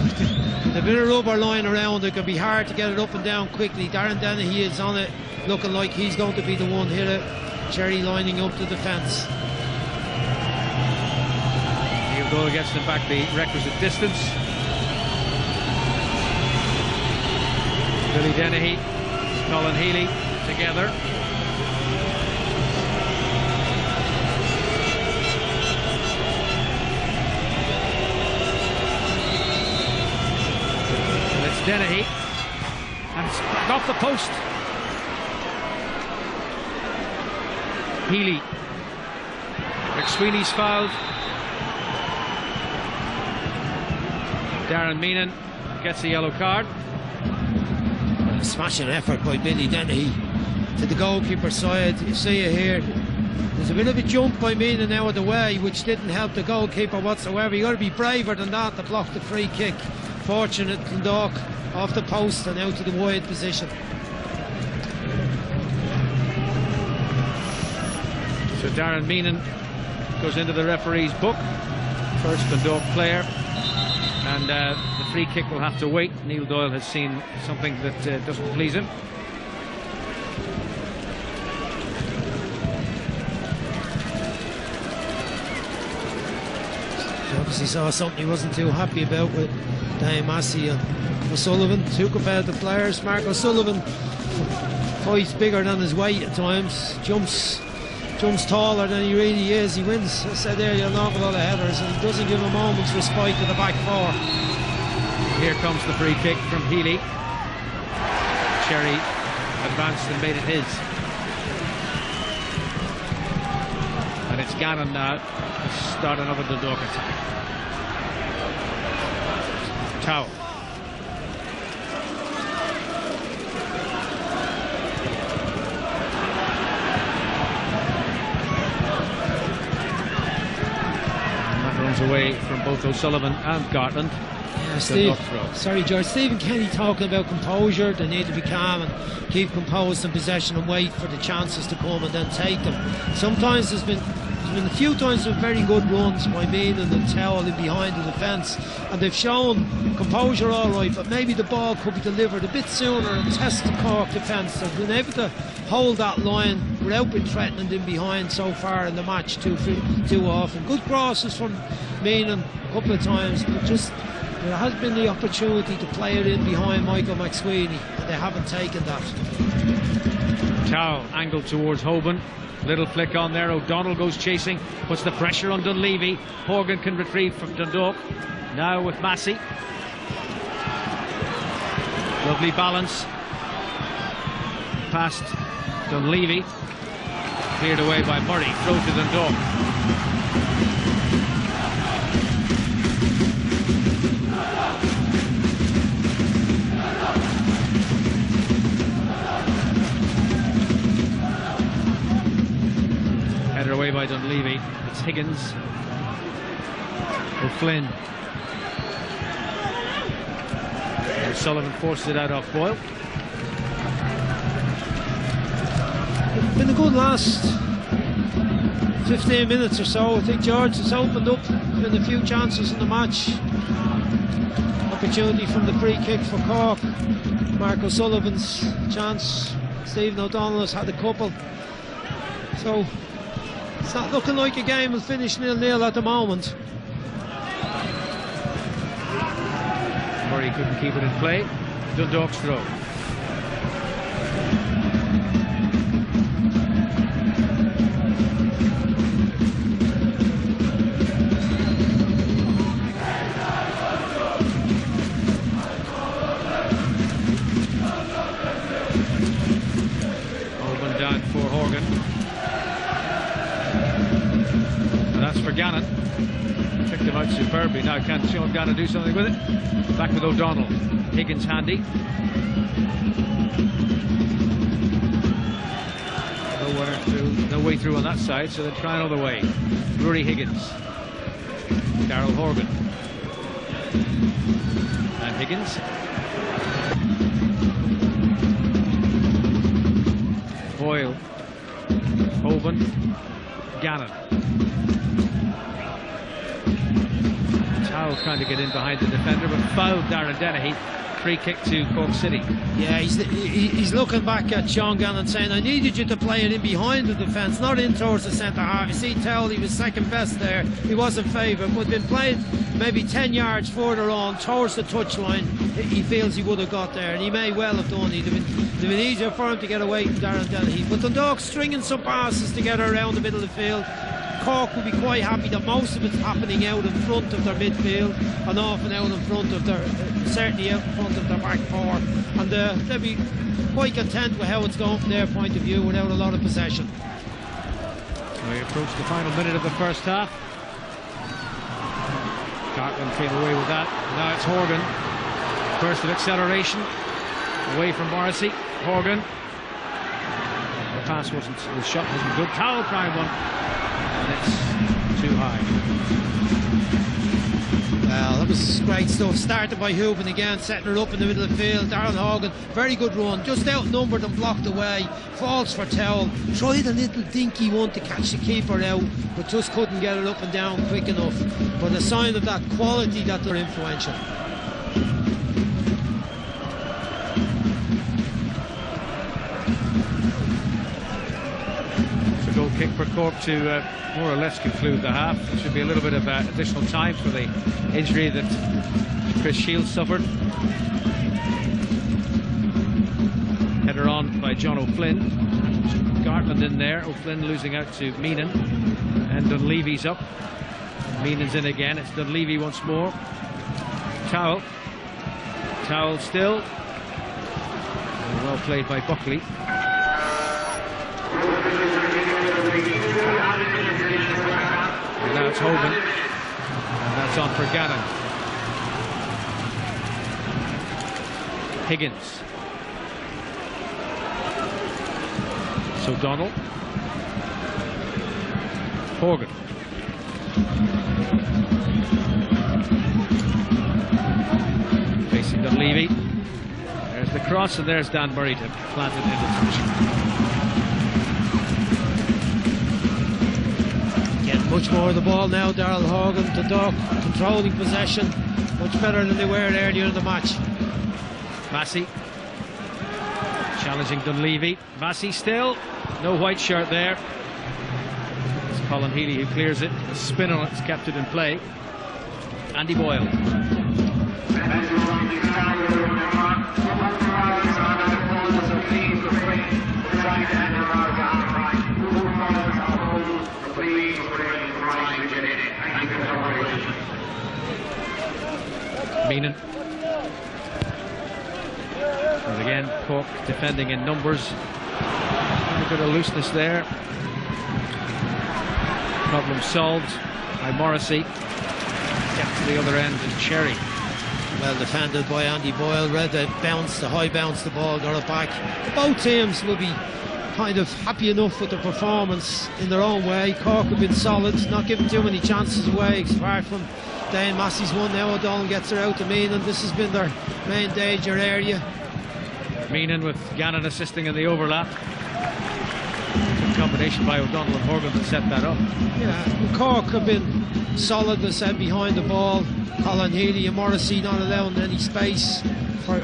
the bit of rubber lying around. It can be hard to get it up and down quickly. Darren Dennehy is on it, looking like he's going to be the one hit it. Cherry lining up the defence. Goal gets them back the requisite distance. Billy Dennehy, Colin Healy together. And it's Dennehy, and it's back off the post. Healy. McSweeney's fouled. Darren Meenan gets a yellow card. A smashing effort by Billy Dennehy to the goalkeeper side. You see it here. There's a bit of a jump by Meenan now of the way, which didn't help the goalkeeper whatsoever. You got to be braver than that to block the free kick. Fortunate Dundalk off the post and out to the wide position. So Darren Meenan goes into the referee's book. First Dundalk player. And the free kick will have to wait. Neil Doyle has seen something that doesn't please him. He obviously saw something he wasn't too happy about with Dane Massey and O'Sullivan. Took about the players. Mark O'Sullivan fights bigger than his weight at times. Jumps jumps taller than he really is. He wins, I said there, an awful lot of headers, and he doesn't give a moment's respite to the back four. Here comes the free kick from Healy. Cherry advanced and made it his. And it's Gannon now to start another Dundalk attack. Towell. And that runs away from both O'Sullivan and Gartland. Yeah, Steve, sorry George, Stephen Kenny talking about composure. They need to be calm and keep composed in possession and wait for the chances to come and then take them. Sometimes there's been a few times with very good runs by Mean and Towell in behind the defence, and they've shown composure all right, but maybe the ball could be delivered a bit sooner and test the Cork defence. They've been able to hold that line without being threatened in behind so far in the match too often. Good crosses from Mean a couple of times, but just there has been the opportunity to play it in behind Michael McSweeney, and they haven't taken that. Towell angled towards Hoban. Little flick on there. O'Donnell goes chasing, puts the pressure on Dunleavy. Horgan can retrieve from Dundalk. Now with Massey. Lovely balance. Past Dunleavy. Cleared away by Murray. Throw to Dundalk. Away by Dunleavy. It's Higgins. O'Flynn. O'Sullivan forces it out off Boyle. It's been a good last 15 minutes or so. I think George has opened up. There's been a few chances in the match. Opportunity from the free kick for Cork. Mark O'Sullivan's chance. Stephen O'Donnell has had a couple. So it's not looking like a game will finish 0-0 at the moment. Murray couldn't keep it in play. Dundalk's throw. Open down for Horgan. For Gannon, picked him out superbly. Now can Sean Gannon do something with it? Back with O'Donnell. Higgins handy. No way through on that side, so they try another way. Rory Higgins. Darryl Horgan. And Higgins. Boyle. Hoban. Gannon. Towell trying to get in behind the defender, but fouled Darren Dennehy. Free kick to Cork City. Yeah, he's looking back at Sean Gannon saying, I needed you to play it in behind the defence, not in towards the centre half. You see Towell, he was second best there. He wasn't favoured, but been played maybe 10 yards further on towards the touchline. He feels he would have got there, and he may well have done. It'd have been easier for him to get away from Darren Dennehy. But Dundalk stringing some passes together around the middle of the field. Cork will be quite happy that most of it's happening out in front of their midfield and often out in front of their, certainly out in front of their back four, and they'll be quite content with how it's going from their point of view without a lot of possession. We approach the final minute of the first half. Gartland came away with that. Now it's Horgan. Burst of acceleration away from Morrissey. Horgan. The pass wasn't, the shot wasn't good. Towell trying one. And it's too high. Well, that was great stuff. Started by Hoban again, setting her up in the middle of the field. Darren Horgan, very good run. Just outnumbered and blocked away. Falls for Towell. Tried a little dinky one to catch the keeper out, but just couldn't get it up and down quick enough. But a sign of that quality that they're influential. Goal kick for Cork to more or less conclude the half. There should be a little bit of additional time for the injury that Chris Shields suffered. Header on by John O'Flynn. Gartland in there. O'Flynn losing out to Meenan. And Dunleavy's up. Meenan's in again. It's Dunleavy once more. Towell. Towell still. And well played by Buckley. And now it's Hoban. And that's on for Gannon. Higgins. So Donald. Horgan. Facing Dunleavy. There's the cross, and there's Dan Murray to plant it in the touch. Getting much more of the ball now, Darrell Horgan. Dundalk controlling possession much better than they were earlier in the match. Massey challenging Dunleavy. Massey still. No white shirt there. It's Colin Healy who clears it. A spin on it's kept it in play. Andy Boyle. Meenan. And again, Cork defending in numbers. A bit of looseness there. Problem solved by Morrissey. Kept to the other end is Cherry. Well defended by Andy Boyle. Read the bounce, the high bounce, the ball got it back. Both teams will be kind of happy enough with their performance in their own way. Cork have been solid, not giving too many chances away, apart from Dane Massey's one now. O'Donnell gets her out to Meenan. This has been their main danger area. Meenan with Gannon assisting in the overlap. Good combination by O'Donnell and Horgan to set that up. Yeah, Cork have been solid, as I said, behind the ball. Colin Healy and Morrissey not allowing any space for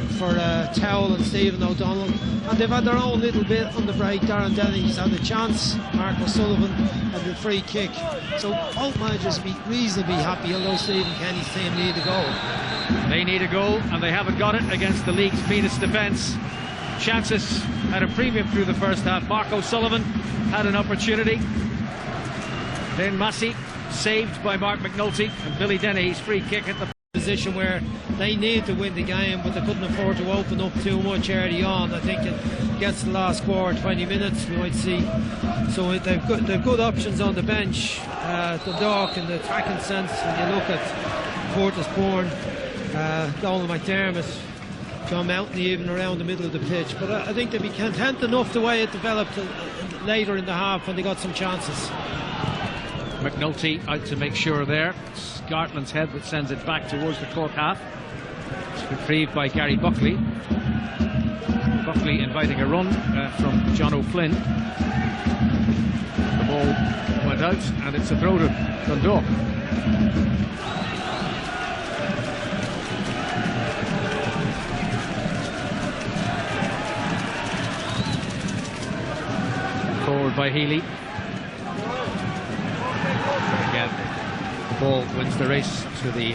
Towell and Stephen O'Donnell. And they've had their own little bit on the break. Darren Dennehy's had a chance. Mark O'Sullivan had the free kick. So both managers be reasonably happy, although Stephen Kenny's team need a goal. They need a goal, and they haven't got it against the league's meanest defence. Chances at a premium through the first half. Mark O'Sullivan had an opportunity. Then Massey saved by Mark McNulty, and Billy Dennehy's free kick at the Position where they need to win the game, but they couldn't afford to open up too much early on. I think it gets the last quarter, 20 minutes, we might see. So they've good options on the bench. Dundalk in the attacking sense, when you look at Curtis Bourne, Donald McDermott, John Mountain even around the middle of the pitch. But I think they'd be content enough the way it developed later in the half when they got some chances. McNulty out to make sure there. It's Gartland's head that sends it back towards the Cork half. It's retrieved by Gary Buckley. Buckley inviting a run from John O'Flynn. The ball went out, and it's a throw to Dundalk. Forward by Healy. Again, the ball wins the race to the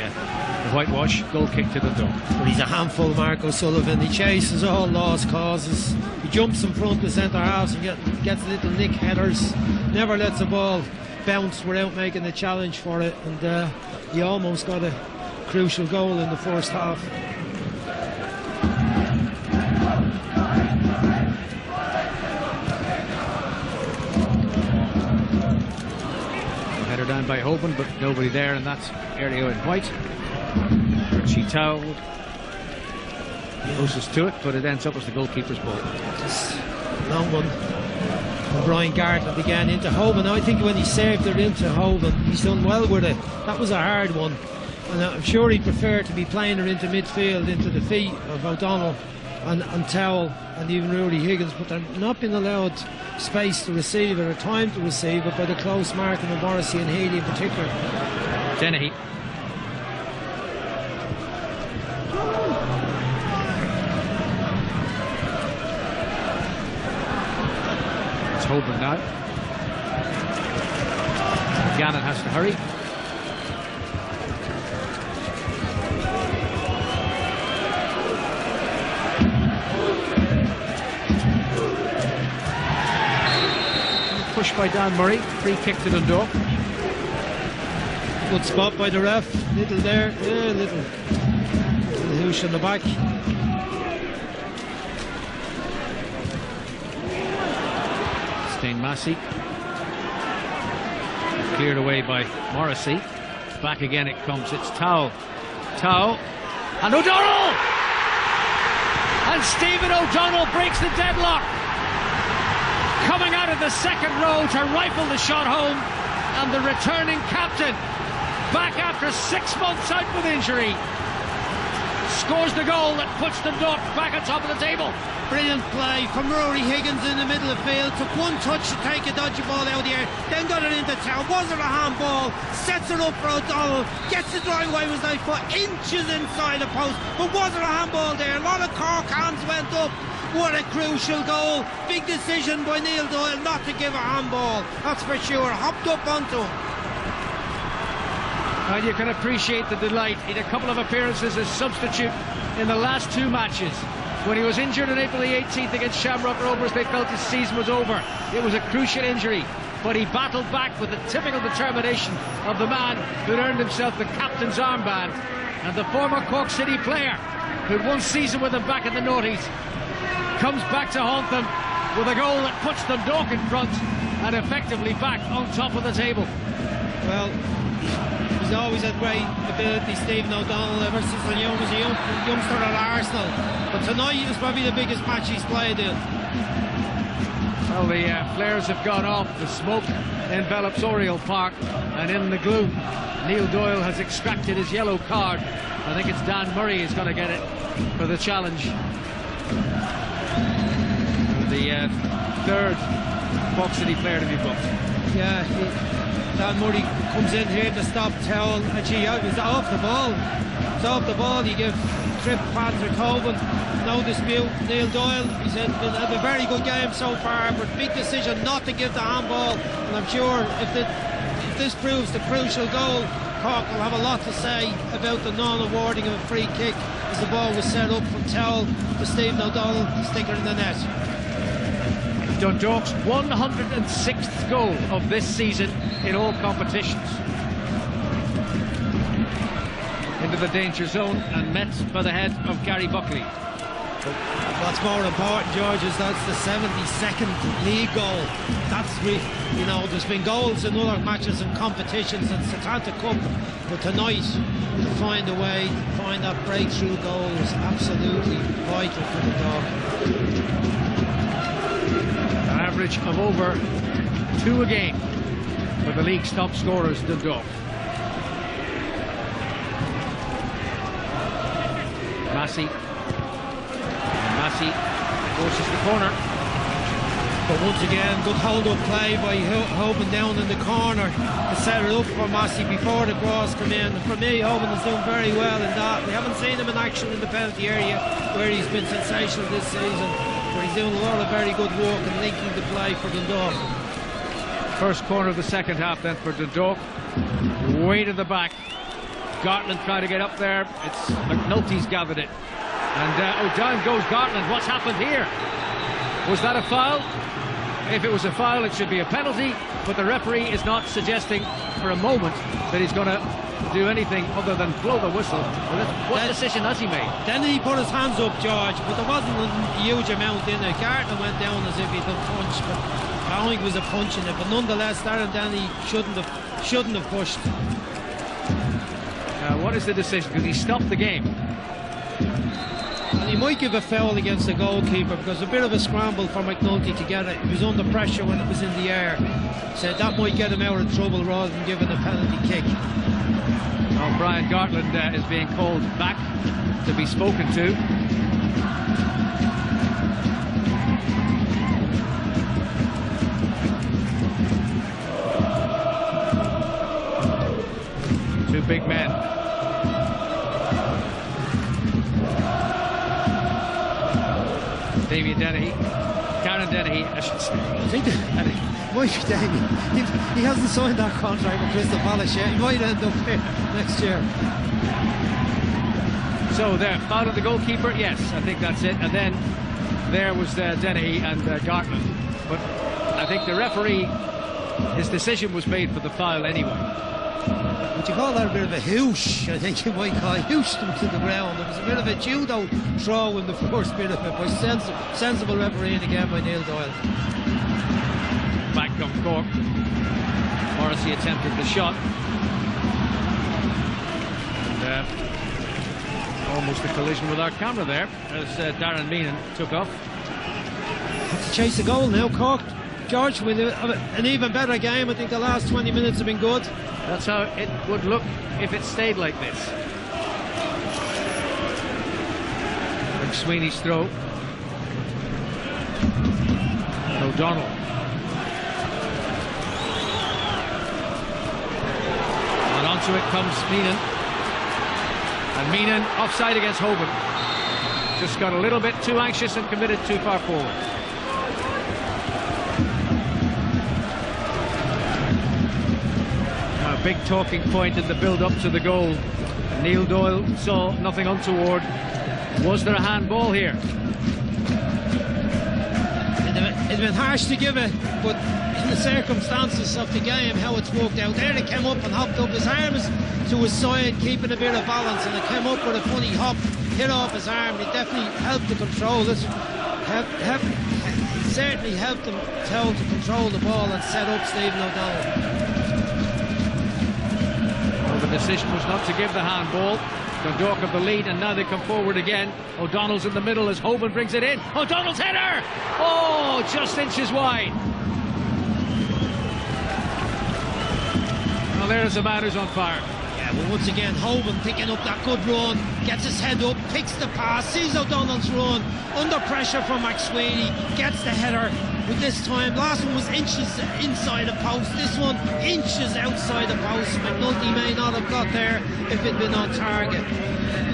whitewash. Goal kick to Dundalk. But he's a handful, Mark O'Sullivan. He chases all lost causes. He jumps in front of centre halves and gets little nick headers. Never lets the ball bounce without making a challenge for it. And he almost got a crucial goal in the first half. Down by Hoban, but nobody there in that area in white. Richie Towell closest to it, but it ends up as the goalkeeper's ball. Just long one from Brian Gartland again into Hoban. I think when he saved it into Hoban, he's done well with it. That was a hard one, and I'm sure he'd prefer to be playing her into midfield, into the feet of O'Donnell and Towell and even Rudy Higgins, but they're not being allowed space to receive it or time to receive it by the close marking of Morrissey and Healy in particular. Dennehy. It's Hoban now. Gannon has to hurry. by Dan Murray. Free kick to Dundalk. Good spot by the ref. Little there, yeah, little hoosh on the back. Stain Massey. Cleared away by Morrissey. Back again it comes. It's Towell. Towell. And O'Donnell! And Stephen O'Donnell breaks the deadlock. Coming out of the second row to rifle the shot home. And the returning captain, back after 6 months out with injury, scores the goal that puts the Dundalk back on top of the table. Brilliant play from Rory Higgins in the middle of the field. Took one touch to take a dodgy ball out of the air, then got it into town. Was it a handball? Sets it up for O'Donnell. Gets the drive away with his foot inches inside the post. But was it a handball there? A lot of Cork hands went up. What a crucial goal. Big decision by Neil Doyle not to give a handball. That's for sure. Hopped up onto him. And you can appreciate the delight. He had a couple of appearances as substitute in the last 2 matches. When he was injured on April the 18th against Shamrock Rovers, they felt his season was over. It was a crucial injury, but he battled back with the typical determination of the man who'd earned himself the captain's armband, and the former Cork City player who'd one season with them back in the noughties comes back to haunt them with a goal that puts Dundalk in front and effectively back on top of the table. Well, he's always had great ability, Stephen O'Donnell, ever since he was a youngster at Arsenal. But tonight is probably the biggest match he's played in. Well, the flares have gone off. The smoke envelops Oriel Park, and in the gloom, Neil Doyle has extracted his yellow card. I think it's Dan Murray who's going to get it for the challenge. The third Cork City player to be booked. Yeah, Dan Murray comes in here to stop Towell. Actually, it was off the ball. It's off the ball. You give trip Patrick Hoban, no dispute. Neil Doyle, he said, had a very good game so far, but big decision not to give the handball. And I'm sure if this proves the crucial goal, Cork will have a lot to say about the non-awarding of a free kick as the ball was set up from Towell to Stephen O'Donnell, sticker in the net. Dundalk's 106th goal of this season in all competitions. Into the danger zone and met by the head of Gary Buckley. What's more important, George, is that's the 72nd league goal. That's, you know, there's been goals in other matches and competitions and Setanta Cup, but tonight to find a way, find that breakthrough goal is absolutely vital for the Dog. An average of over 2 a game for the league's top scorers, Dundalk. Massey forces the corner. But once again, good hold-up play by Hoban down in the corner to set it up for Massey before the cross come in. And for me, Hoban is doing very well in that. We haven't seen him in action in the penalty area where he's been sensational this season, but he's doing a lot of very good work and linking the play for Dundalk. First corner of the second half then for Dundalk. Way to the back. Gartland trying to get up there. It's McNulty's gathered it. And down goes Gartland. What's happened here? Was that a foul? If it was a foul, it should be a penalty. But the referee is not suggesting for a moment that he's going to do anything other than blow the whistle. What decision has he made? Then he put his hands up, George, but there wasn't a huge amount in it. Gartland went down as if he'd been punched, but I don't think it was a punch in it. But nonetheless, Darren Denny shouldn't have pushed. What is the decision? Did he stop the game? And he might give a foul against the goalkeeper because a bit of a scramble for McNulty to get it. He was under pressure when it was in the air. So that might get him out of trouble rather than giving a penalty kick. Well, Brian Gartland is being called back to be spoken to. Two big men. Damien Dennehy, Karen Dennehy, I should say. I think might be Damien. He hasn't signed that contract with Crystal Palace yet. He might end up here next year. So there, foul of the goalkeeper. Yes, I think that's it. And then there was Dennehy and Gartland. But I think the referee his decision was made for the foul anyway. Would you call that a bit of a hoosh? I think you might call it. Hooshed him to the ground. It was a bit of a judo throw in the first bit of it, but sensible refereeing again by Neil Doyle. Back come Cork. Morrissey attempted the shot. And, almost a collision with our camera there as Darren Meenan took off. Have to chase a goal now, Cork. George, with an even better game. I think the last 20 minutes have been good. That's how it would look if it stayed like this. McSweeney's throw. O'Donnell. And onto it comes Meenan. And Meenan offside against Hoban. Just got a little bit too anxious and committed too far forward. A big talking point in the build-up to the goal. Neil Doyle saw nothing untoward. Was there a handball here? It'd been harsh to give it, but in the circumstances of the game, how it's worked out there, it came up and hopped up. His arm is to his side, keeping a bit of balance, and it came up with a funny hop, hit off his arm. It definitely helped to control this. Certainly helped him to control the ball and set up Stephen O'Donnell. Well, the decision was not to give the handball. Dundalk have the lead, and now they come forward again. O'Donnell's in the middle as Hoban brings it in. O'Donnell's header! Oh, just inches wide. Well, there's a man who's on fire. Yeah, well, once again, Hoban picking up that good run, gets his head up, picks the pass, sees O'Donnell's run, under pressure from McSweeney, gets the header. With this time, last one was inches inside the post, this one inches outside the post. McNulty may not have got there if it'd been on target.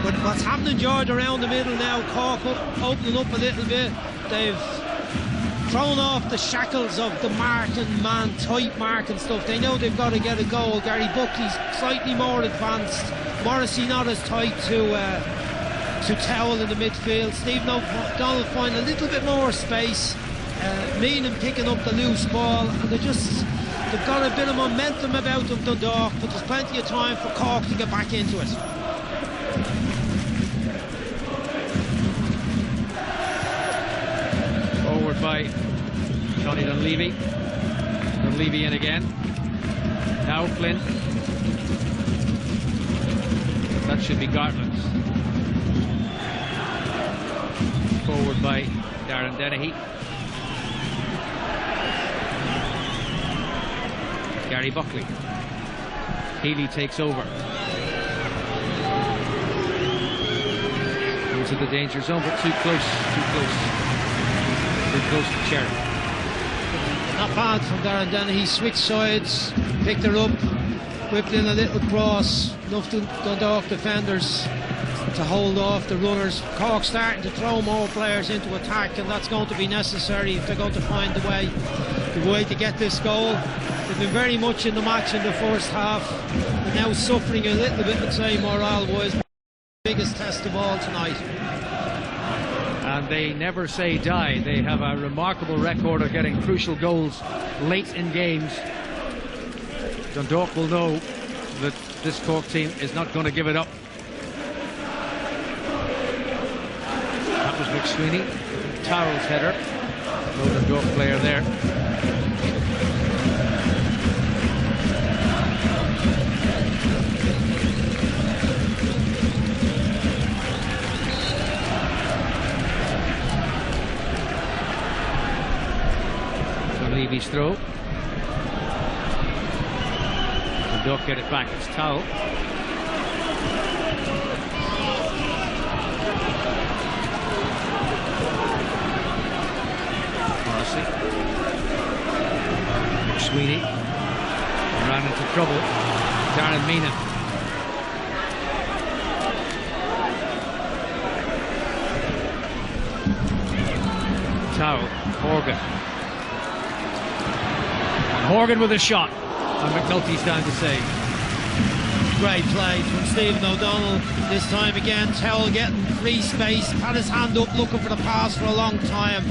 But what's happening, George, around the middle now, Cork opening up a little bit. They've thrown off the shackles of the marking man, tight marking stuff. They know they've got to get a goal. Gary Buckley's slightly more advanced. Morrissey not as tight to Towell in the midfield. Stephen O'Donnell find a little bit more space. Meenan picking up the loose ball, and they've got a bit of momentum about them, Dundalk, but there's plenty of time for Cork to get back into it. Forward by Johnny Dunleavy. Dunleavy in again. Now Flynn. That should be Gartland. Forward by Darren Dennehy. Gary Buckley. Healy takes over. Into the danger zone, but too close to Cherry. Not bad from Darren Dennehy. Switched sides, picked her up, whipped in a little cross. Enough Dundalk defenders to hold off the runners. Cork starting to throw more players into attack, and that's going to be necessary if they're going to find the way to get this goal. They've been very much in the match in the first half. They're now suffering a little bit, I'd say, morale-wise. Biggest test of all tonight. And they never say die. They have a remarkable record of getting crucial goals late in games. Dundalk will know that this Cork team is not going to give it up. That was McSweeney. Towell's header. No Dundalk player there. Levy's throw. Dundalk get it back. It's Towell. Morrissey. McSweeney ran into trouble. Darren Meenan. Towell. Horgan. Horgan with a shot, and McNulty's down to save. Great play from Stephen O'Donnell. This time again, Towell getting free space, had his hand up looking for the pass for a long time.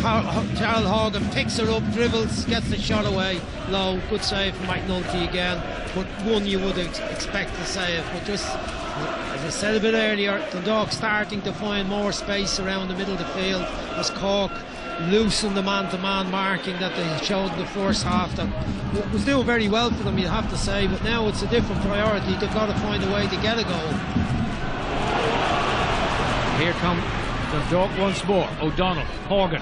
Charles Horgan picks her up, dribbles, gets the shot away low. Good save from McNulty again, but one you would expect to save. But just as I said a bit earlier, Dundalk starting to find more space around the middle of the field as Cork loosen the man-to-man marking that they showed in the first half. That was doing very well for them, you have to say, but now it's a different priority. They've got to find a way to get a goal. Here come Dundalk once more. O'Donnell, Horgan.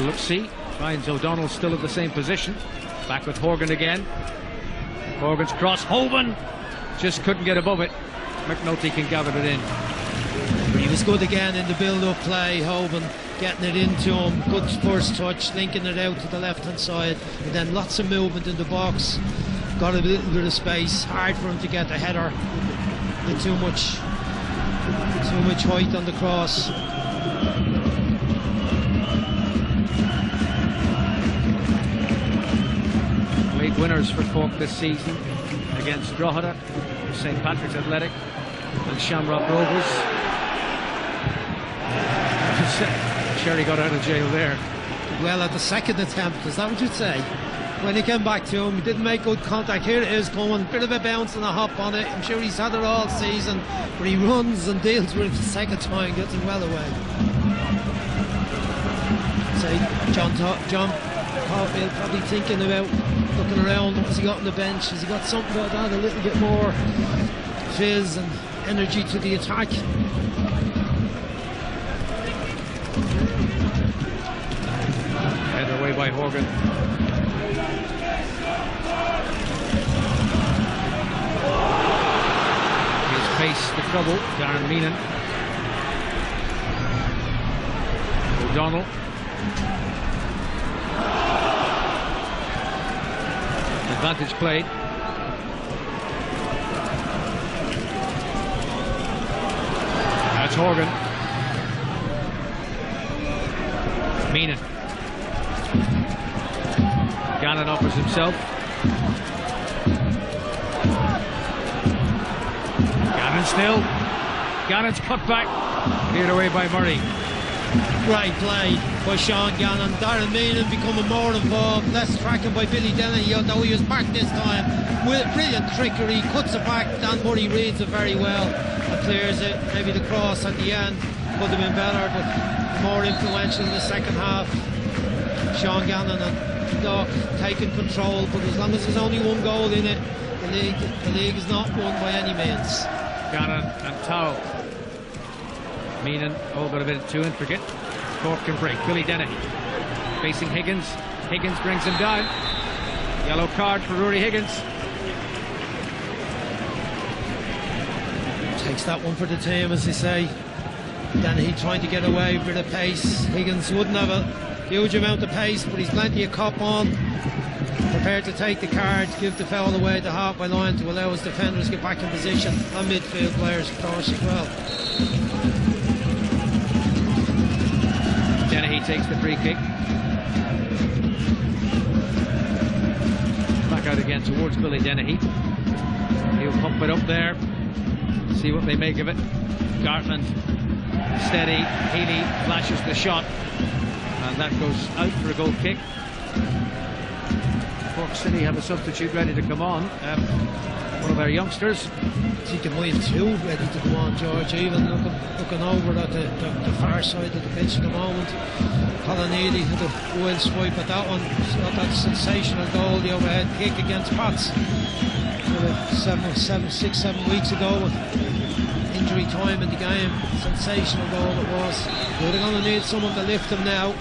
Look, see, finds O'Donnell still at the same position. Back with Horgan again. Horgan's cross, Hoban just couldn't get above it. McNulty can gather it in. He was good again in the build-up play, Hoban getting it into him, good first touch, linking it out to the left-hand side, and then lots of movement in the box. Got a little bit of space, hard for him to get the header with too much height on the cross. Late winners for Cork this season against Drogheda, St. Patrick's Athletic and Shamrock Rovers. Sherry got out of jail there. Well, at the second attempt, is that what you'd say? When he came back to him, he didn't make good contact. Here it is coming, bit of a bounce and a hop on it. I'm sure he's had it all season, but he runs and deals with it the second time, gets it well away. Say, John Caulfield probably thinking about looking around. What's he got on the bench? Has he got something about that? A little bit more fizz and energy to the attack. Headed away by Horgan. He's faced the trouble, Darren Meenan. O'Donnell. Advantage played. That's Horgan. Meenan. Gannon offers himself. Gannon still. Gannon's cut back. Cleared away by Murray. Great play by Sean Gannon. Darren Meenan becoming more involved, less tracking by Billy Dennehy, although he was back this time with brilliant trickery, cuts it back. Dan Murray reads it very well and clears it. Maybe the cross at the end could have been better, but more influential in the second half. Sean Gannon and Doc taking control, but as long as there's only one goal in it, the league is not won by any means. Gannon and Tao. Meenan, all got a bit too intricate. Cork can break. Billy Dennehy facing Higgins. Higgins brings him down. Yellow card for Rory Higgins. Takes that one for the team, as they say. Dennehy trying to get away with a bit of pace. Higgins wouldn't have a huge amount of pace, but he's plenty of cop on. Prepared to take the card, give the foul away at the halfway line to allow his defenders to get back in position, and midfield players, of course, as well. Dennehy takes the free kick. Back out again towards Billy Dennehy. He'll pump it up there. See what they make of it. Gartland steady. Healy flashes the shot, and that goes out for a goal kick. Cork City have a substitute ready to come on. One of their youngsters. I think they might have two ready to come on, George. Even looking over at the far side of the pitch at the moment. Colin Eady had a wild swipe at that one. Got that sensational goal, the overhead kick against Pats. 6-7 weeks ago, with injury time in the game. Sensational goal it was. They're going to need someone to lift them now.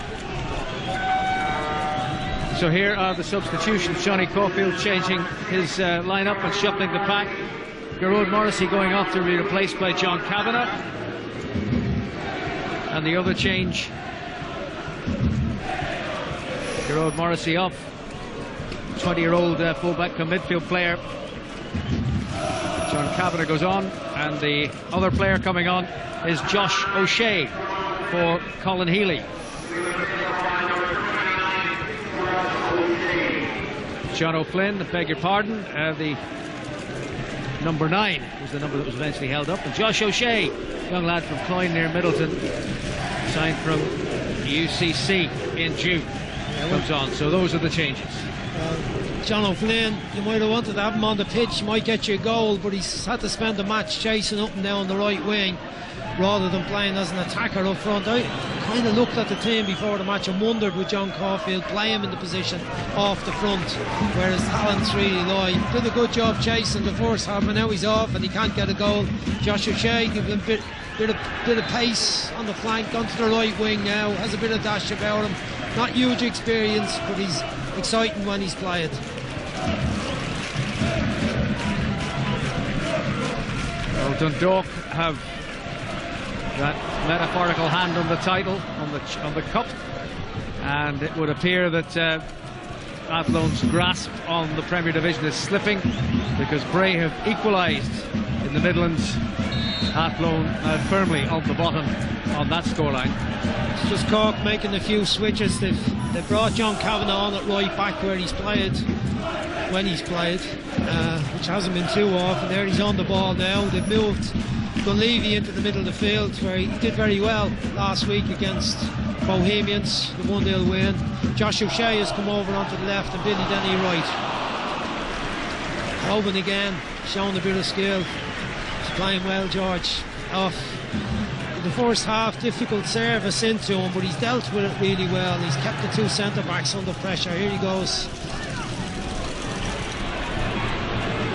So here are the substitutions. Johnny Caulfield changing his lineup and shuffling the pack. Gerard Morrissey going off to be replaced by John Kavanagh. And the other change, Gerard Morrissey off. 20-year-old fullback come midfield player. John Kavanagh goes on, and the other player coming on is Josh O'Shea for Colin Healy. John O'Flynn, I beg your pardon, the number 9 was the number that was eventually held up, and Josh O'Shea young lad from Cloyne near Middleton, signed from UCC in June, comes on. So those are the changes. John O'Flynn, you might have wanted to have him on the pitch, might get you a goal, but he's had to spend the match chasing up and down the right wing rather than playing as an attacker up front. I kind of looked at the team before the match and wondered, would John Caulfield play him in the position off the front where his talents really lie. Did a good job chasing the first half, and now he's off and he can't get a goal. Josh O'Shea give him a bit of pace on the flank, onto the right wing now, has a bit of dash about him. Not huge experience, but he's exciting when he's played. Well, Dundalk have that metaphorical hand on the title, on the cup, and it would appear that Athlone's grasp on the Premier Division is slipping, because Bray have equalised in the Midlands. Athlone firmly on the bottom on that scoreline. It's just Cork making a few switches. They've brought John Kavanagh on at right back where he's played, when he's played, which hasn't been too often. There he's on the ball now. They've moved Dunleavy into the middle of the field, where he did very well last week against Bohemians, the 1-0 win. Josh O'Shea has come over onto the left and Billy Denny right. Hoban again, showing a bit of skill. He's playing well, George. Off the first half, difficult service into him, but he's dealt with it really well. He's kept the two centre-backs under pressure. Here he goes.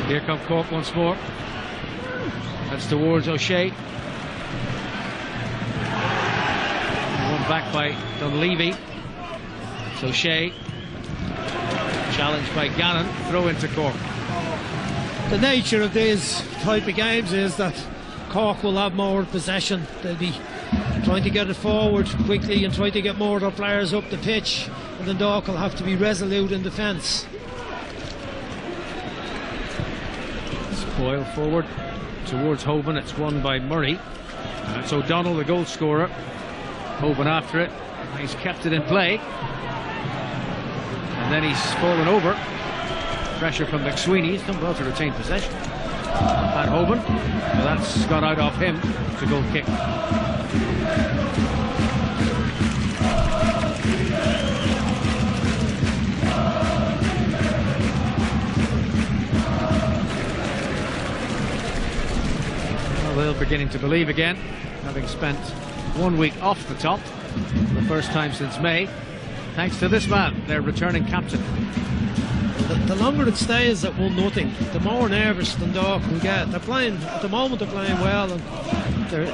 Here come Cork once more. That's towards O'Shea. One back by Dunleavy. It's O'Shea. Challenged by Gannon. Throw into Cork. The nature of these type of games is that Cork will have more possession. They'll be trying to get it forward quickly and try to get more of their players up the pitch, and Dundalk will have to be resolute in defence. Boyle forward towards Hoban. It's won by Murray. It's O'Donnell, the goal scorer. Hoban after it. He's kept it in play. And then he's fallen over. Pressure from McSweeney. He's done well to retain possession. And Hoban. Well, that's gone out off him. It's a goal kick. They're beginning to believe again, having spent 1 week off the top for the first time since May, thanks to this man, their returning captain. The longer it stays at 1-0, the more nervous Dundalk will get. They're playing, at the moment they're playing well, and they're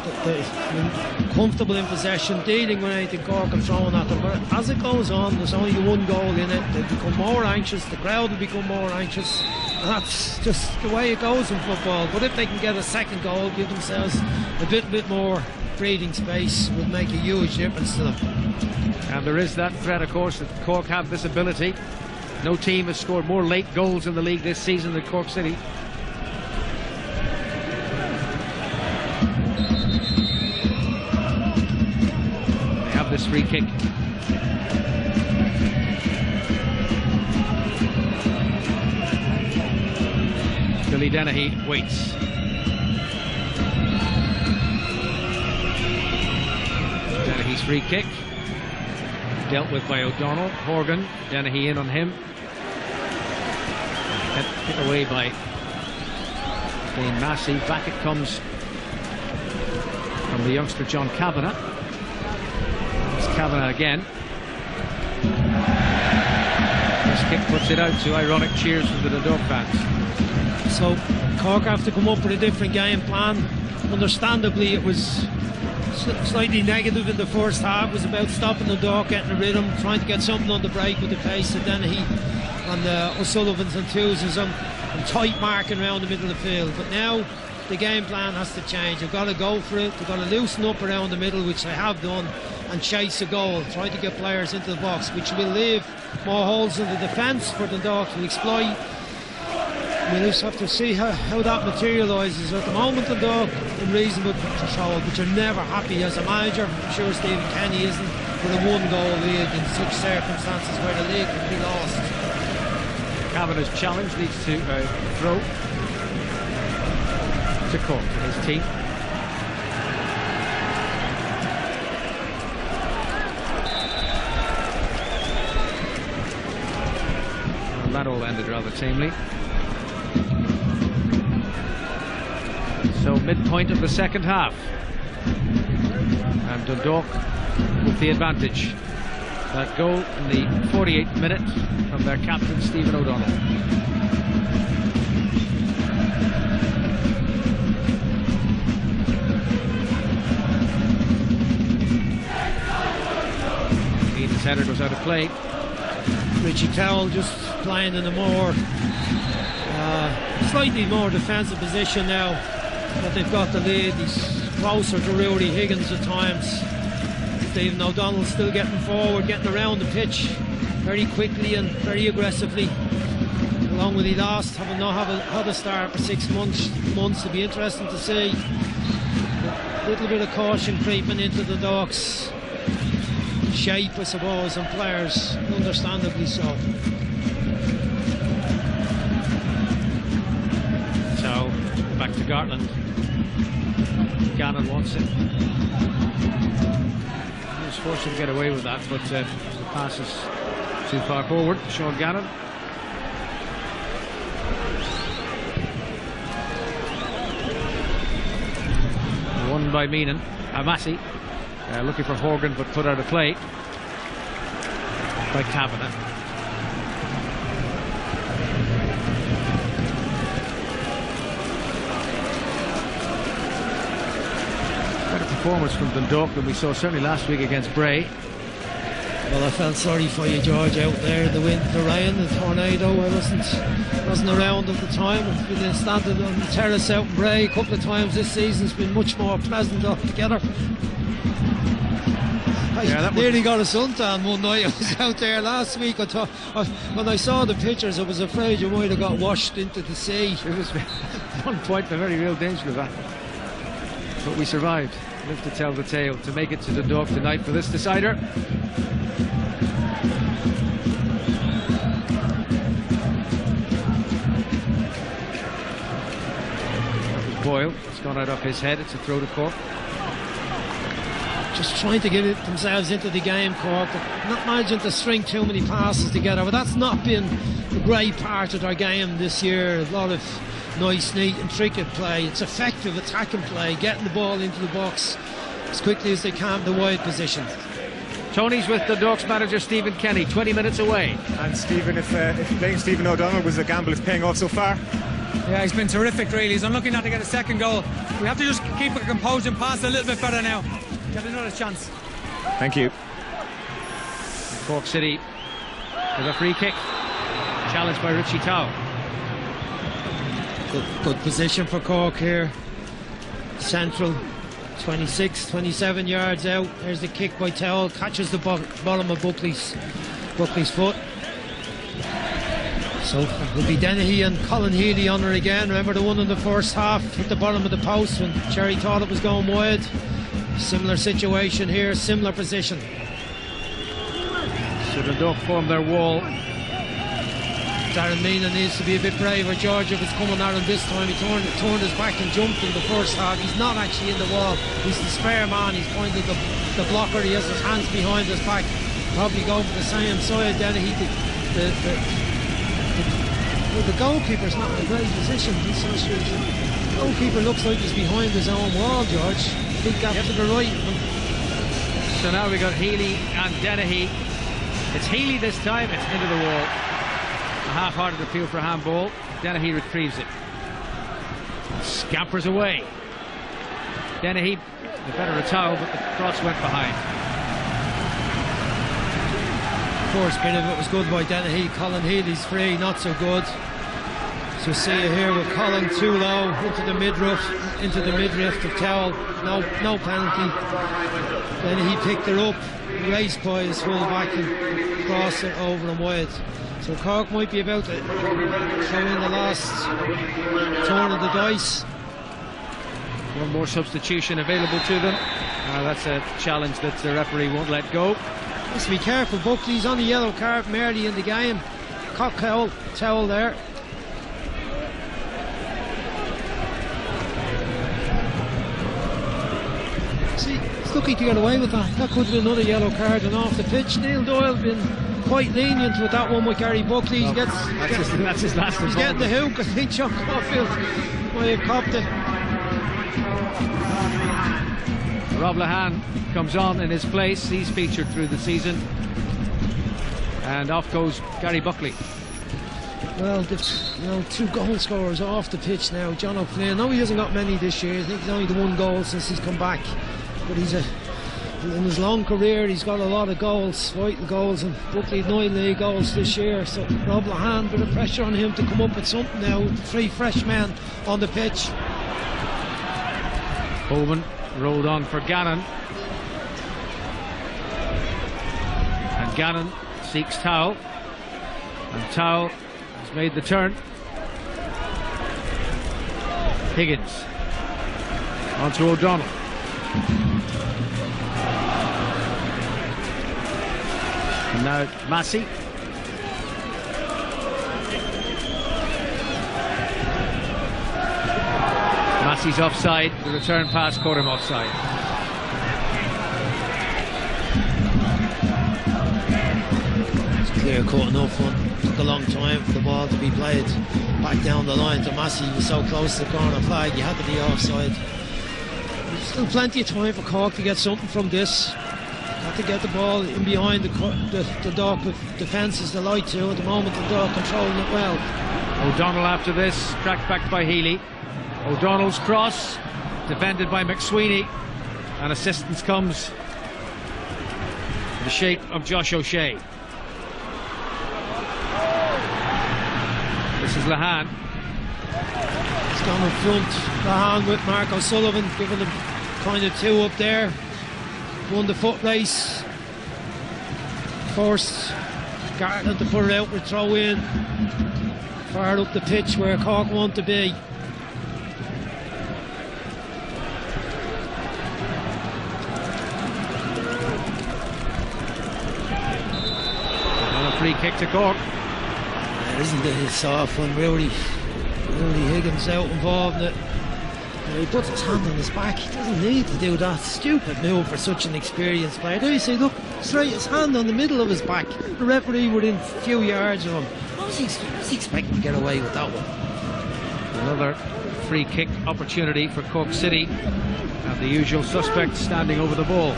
comfortable in possession, dealing with anything Cork are throwing at them. But as it goes on, there's only one goal in it. They become more anxious, the crowd will become more anxious, and that's just the way it goes in football. But if they can get a second goal, give themselves a bit more breathing space, would make a huge difference to them. And there is that threat, of course, that Cork have this ability. No team has scored more late goals in the league this season than Cork City. They have this free kick. Billy Dennehy waits. Dennehy's free kick. Dealt with by O'Donnell. Horgan, Dennehy in on him. Hit away by Dane Massey. Back it comes from the youngster John Kavanagh. It's Kavanagh again. This kick puts it out to ironic cheers from the Dundalk fans. So Cork have to come up with a different game plan. Understandably, it was slightly negative in the first half. It was about stopping the Dundalk, getting a rhythm, trying to get something on the break with the pace of Dennehy and O'Sullivan's enthusiasm and tight marking around the middle of the field. But now the game plan has to change. They've got to go for it. They've got to loosen up around the middle, which they have done, and chase a goal. Try to get players into the box, which will leave more holes in the defence for the Dundalk to exploit. We'll just have to see how that materialises. At the moment, the Dundalk in reasonable control, but you're never happy as a manager. I'm sure Stephen Kenny isn't, with a one-goal lead in such circumstances where the league can be lost. Kavanagh's challenge leads to a throw to Cork, his team. that all ended rather tamely. So midpoint of the second half, and Dundalk with the advantage. That goal in the 48th minute from their captain Stephen O'Donnell. Eden's header goes out of play. Richie Towell just playing in a more slightly more defensive position now that they've got the lead. He's closer to Rudy Higgins at times. Stephen O'Donnell still getting forward, getting around the pitch very quickly and very aggressively. Along with he last, having not had a start for 6 months. It'll be interesting to see. A little bit of caution creeping into the Ducks' shape, I suppose, and players, understandably so. So back to Gartland. Gannon wants it. He was forced to get away with that, but the pass is too far forward. Sean Gannon. Won by Meenan. Massey looking for Horgan, but put out of play by Kavanagh. Performance from Dundalk than we saw certainly last week against Bray. Well, I felt sorry for you, George, out there. The wind, the rain, the tornado. I wasn't around at the time. I've been standing on the terrace out in Bray a couple of times this season. It's been much more pleasant altogether. I nearly got a suntan one night. I was out there last week. I thought, when I saw the pictures, I was afraid you might have got washed into the sea. It was at one point a very real danger of that, but we survived. Live to tell the tale, to make it to Dundalk tonight for this decider. That was Boyle. It's gone out off his head. It's a throw to Cork. Just trying to get themselves into the game, Cork. Not managing to string too many passes together, but that's not been a great part of their game this year. A lot of nice, neat, intricate play. It's effective attacking play, getting the ball into the box as quickly as they can, the wide position. Tony's with the Ducks manager Stephen Kenny, 20 minutes away. And Stephen, if playing Stephen O'Donnell was a gamble, it's paying off so far. Yeah, he's been terrific, really. He's unlucky not to get a second goal. We have to just keep a composure and pass a little bit better now. Get another chance. Thank you. Cork City with a free kick, challenged by Richie Towell. Good position for Cork here. Central, 26, 27 yards out. There's the kick by Towell, catches the bottom of Buckley's foot. So it will be Dennehy and Colin Healy on her again. Remember the one in the first half at the bottom of the post when Cherry thought it was going wide. Similar situation here, similar position. So Dundalk form their wall. Darren Meenan needs to be a bit braver. George, if it's coming at him this time, he turned his back and jumped in the first half. He's not actually in the wall. He's the spare man. He's pointed the blocker. He has his hands behind his back. Probably go for the same side. Then the goalkeeper's not in a great position. The goalkeeper looks like he's behind his own wall, George. Big gap to the right. So now we got Healy and Dennehy. It's Healy this time. It's into the wall. A half-hearted appeal for handball. Dennehy retrieves it. Scampers away. Dennehy, the better a towel, but the cross went behind. First bit of it was good by Dennehy. Colin Healy's free, not so good. So see you here with Colin too low into the midriff of Towell. No penalty. Dennehy picked her up, raced by his full back and crossed it over and wide. So Cork might be about to throw in the last turn of the dice. One more substitution available to them. That's a challenge that the referee won't let go. Just be careful, Buckley's on a yellow card from early in the game. Cocktail towel there. See, it's lucky to get away with that. That could have been another yellow card and off the pitch. Neil Doyle been quite lenient with that one with Gary Buckley. That's his last He's getting the hook. I think John Caulfield might have copped it. Rob Lahan comes on in his place. He's featured through the season. And off goes Gary Buckley. Well, two goal scorers off the pitch now. John O'Flynn, no, he hasn't got many this year. I think he's only the one goal since he's come back. But in his long career, he's got a lot of goals, vital goals, and Buckley 9 league goals this year. So Rob Lahan, bit of pressure on him to come up with something now. 3 fresh men on the pitch. Bowman rolled on for Gannon. And Gannon seeks Towell. And Towell has made the turn. Higgins on to O'Donnell. And now Massey. Massey's offside. The return pass caught him offside. Clear cut enough one. Took a long time for the ball to be played back down the line to Massey. He was so close to the corner flag, you had to be offside. There's still plenty of time for Cork to get something from this. Got to get the ball in behind the Dock defence is the light to. At the moment the Dock controlling it well. O'Donnell after this, cracked back by Healy. O'Donnell's cross, defended by McSweeney, and assistance comes in the shape of Josh O'Shea. This is Lahan. He's gone in front. Lahan with Mark O'Sullivan, giving him kind of 2 up there. Won the foot race. Forced Gartland to put it out with throw in. Far up the pitch where Cork want to be. And a free kick to Cork. Isn't it a soft one? Really Higgins out involved in it. He puts his hand on his back. He doesn't need to do that. Stupid move for such an experienced player. There you see, look, straight his hand on the middle of his back. The referee within a few yards of him. What's he expecting to get away with that one? Another free kick opportunity for Cork City. And the usual suspects standing over the ball.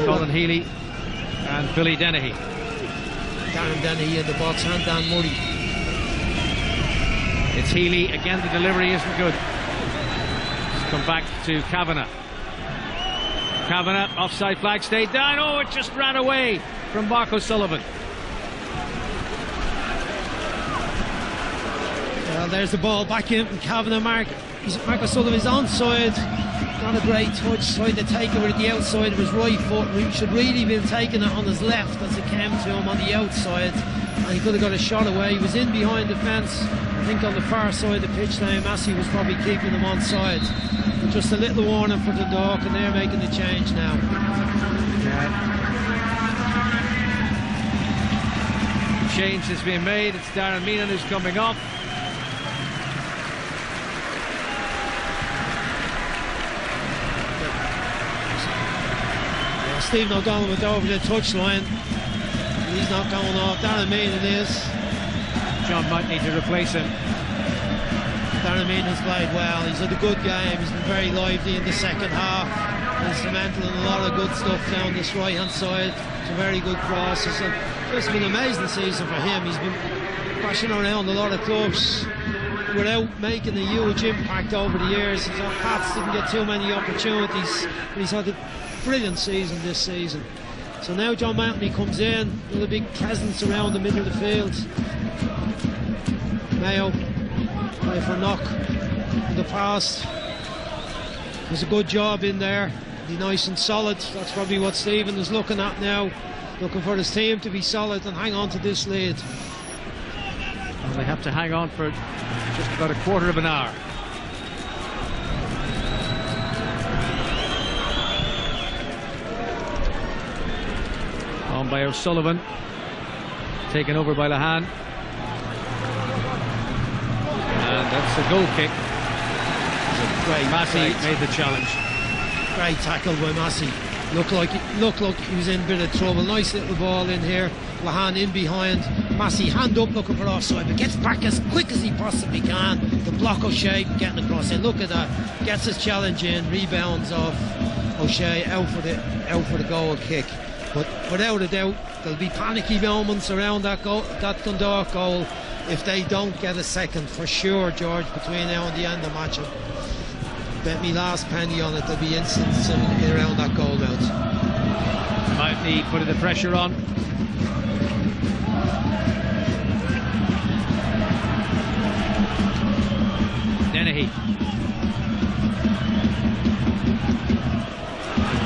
Colin Healy and Billy Dennehy. Darren Dennehy in the box and Dan Murray. It's Healy. Again, the delivery isn't good. Come back to Kavanagh. Kavanagh, offside flag stayed down. Oh, it just ran away from Mark O'Sullivan. Well, there's the ball back in from Kavanagh. Mark O'Sullivan's onside. Not a great touch. Tried to take it with the outside of his right foot. He should really been taking it on his left as it came to him on the outside. And he could have got a shot away. He was in behind the fence. I think on the far side of the pitch now, Massey was probably keeping him on side. Just a little warning for the Dock, and they're making the change now. Change has been made. It's Darren Meenan who's coming off. Stephen O'Donnell went over the touchline. He's not going off. Darren Meenan is. John might need to replace him. Darren Meenan's played well. He's had a good game. He's been very lively in the second half. Instrumental in a lot of good stuff down this right hand side. It's a very good cross. It's been an amazing season for him. He's been crashing around a lot of clubs without making a huge impact over the years. His Pats didn't get too many opportunities, but he's had a brilliant season this season. So now John Mountney comes in with a big presence around the middle of the field. Mayo play for Knock in the past. Does a good job in there. Be nice and solid. That's probably what Stephen is looking at now. Looking for his team to be solid and hang on to this lead. Well, they have to hang on for just about a quarter of an hour. On by O'Sullivan, taken over by Lahan, and that's a goal kick. Massey made the challenge. Great tackle by Massey. Looked like he was in a bit of trouble. Nice little ball in here. Lahan in behind. Massey hand up looking for offside, but gets back as quick as he possibly can to block O'Shea getting across it. Look at that, gets his challenge in, rebounds off O'Shea out for the goal kick. But without a doubt, there'll be panicky moments around that Dundalk goal if they don't get a second, for sure, George, between now and the end of the match. Bet me last penny on it, there'll be incidents around that goal out. Might need putting the pressure on. Dennehy.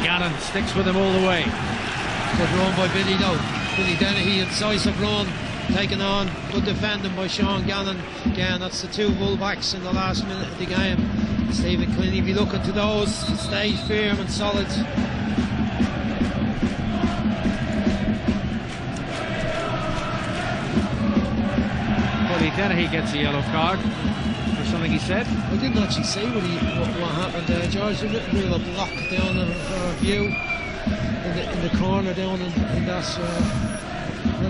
Gannon sticks with him all the way. Good run by Billy though. Billy Dennehy, incisive run, taken on. Good defending by Sean Gannon. Again, that's the two full-backs in the last minute of the game. Stephen Clinny be looking to those to stay firm and solid. Dennehy gets a yellow card for something he said. I didn't actually see what happened there, George. A little bit of a block down in our view in the corner down in that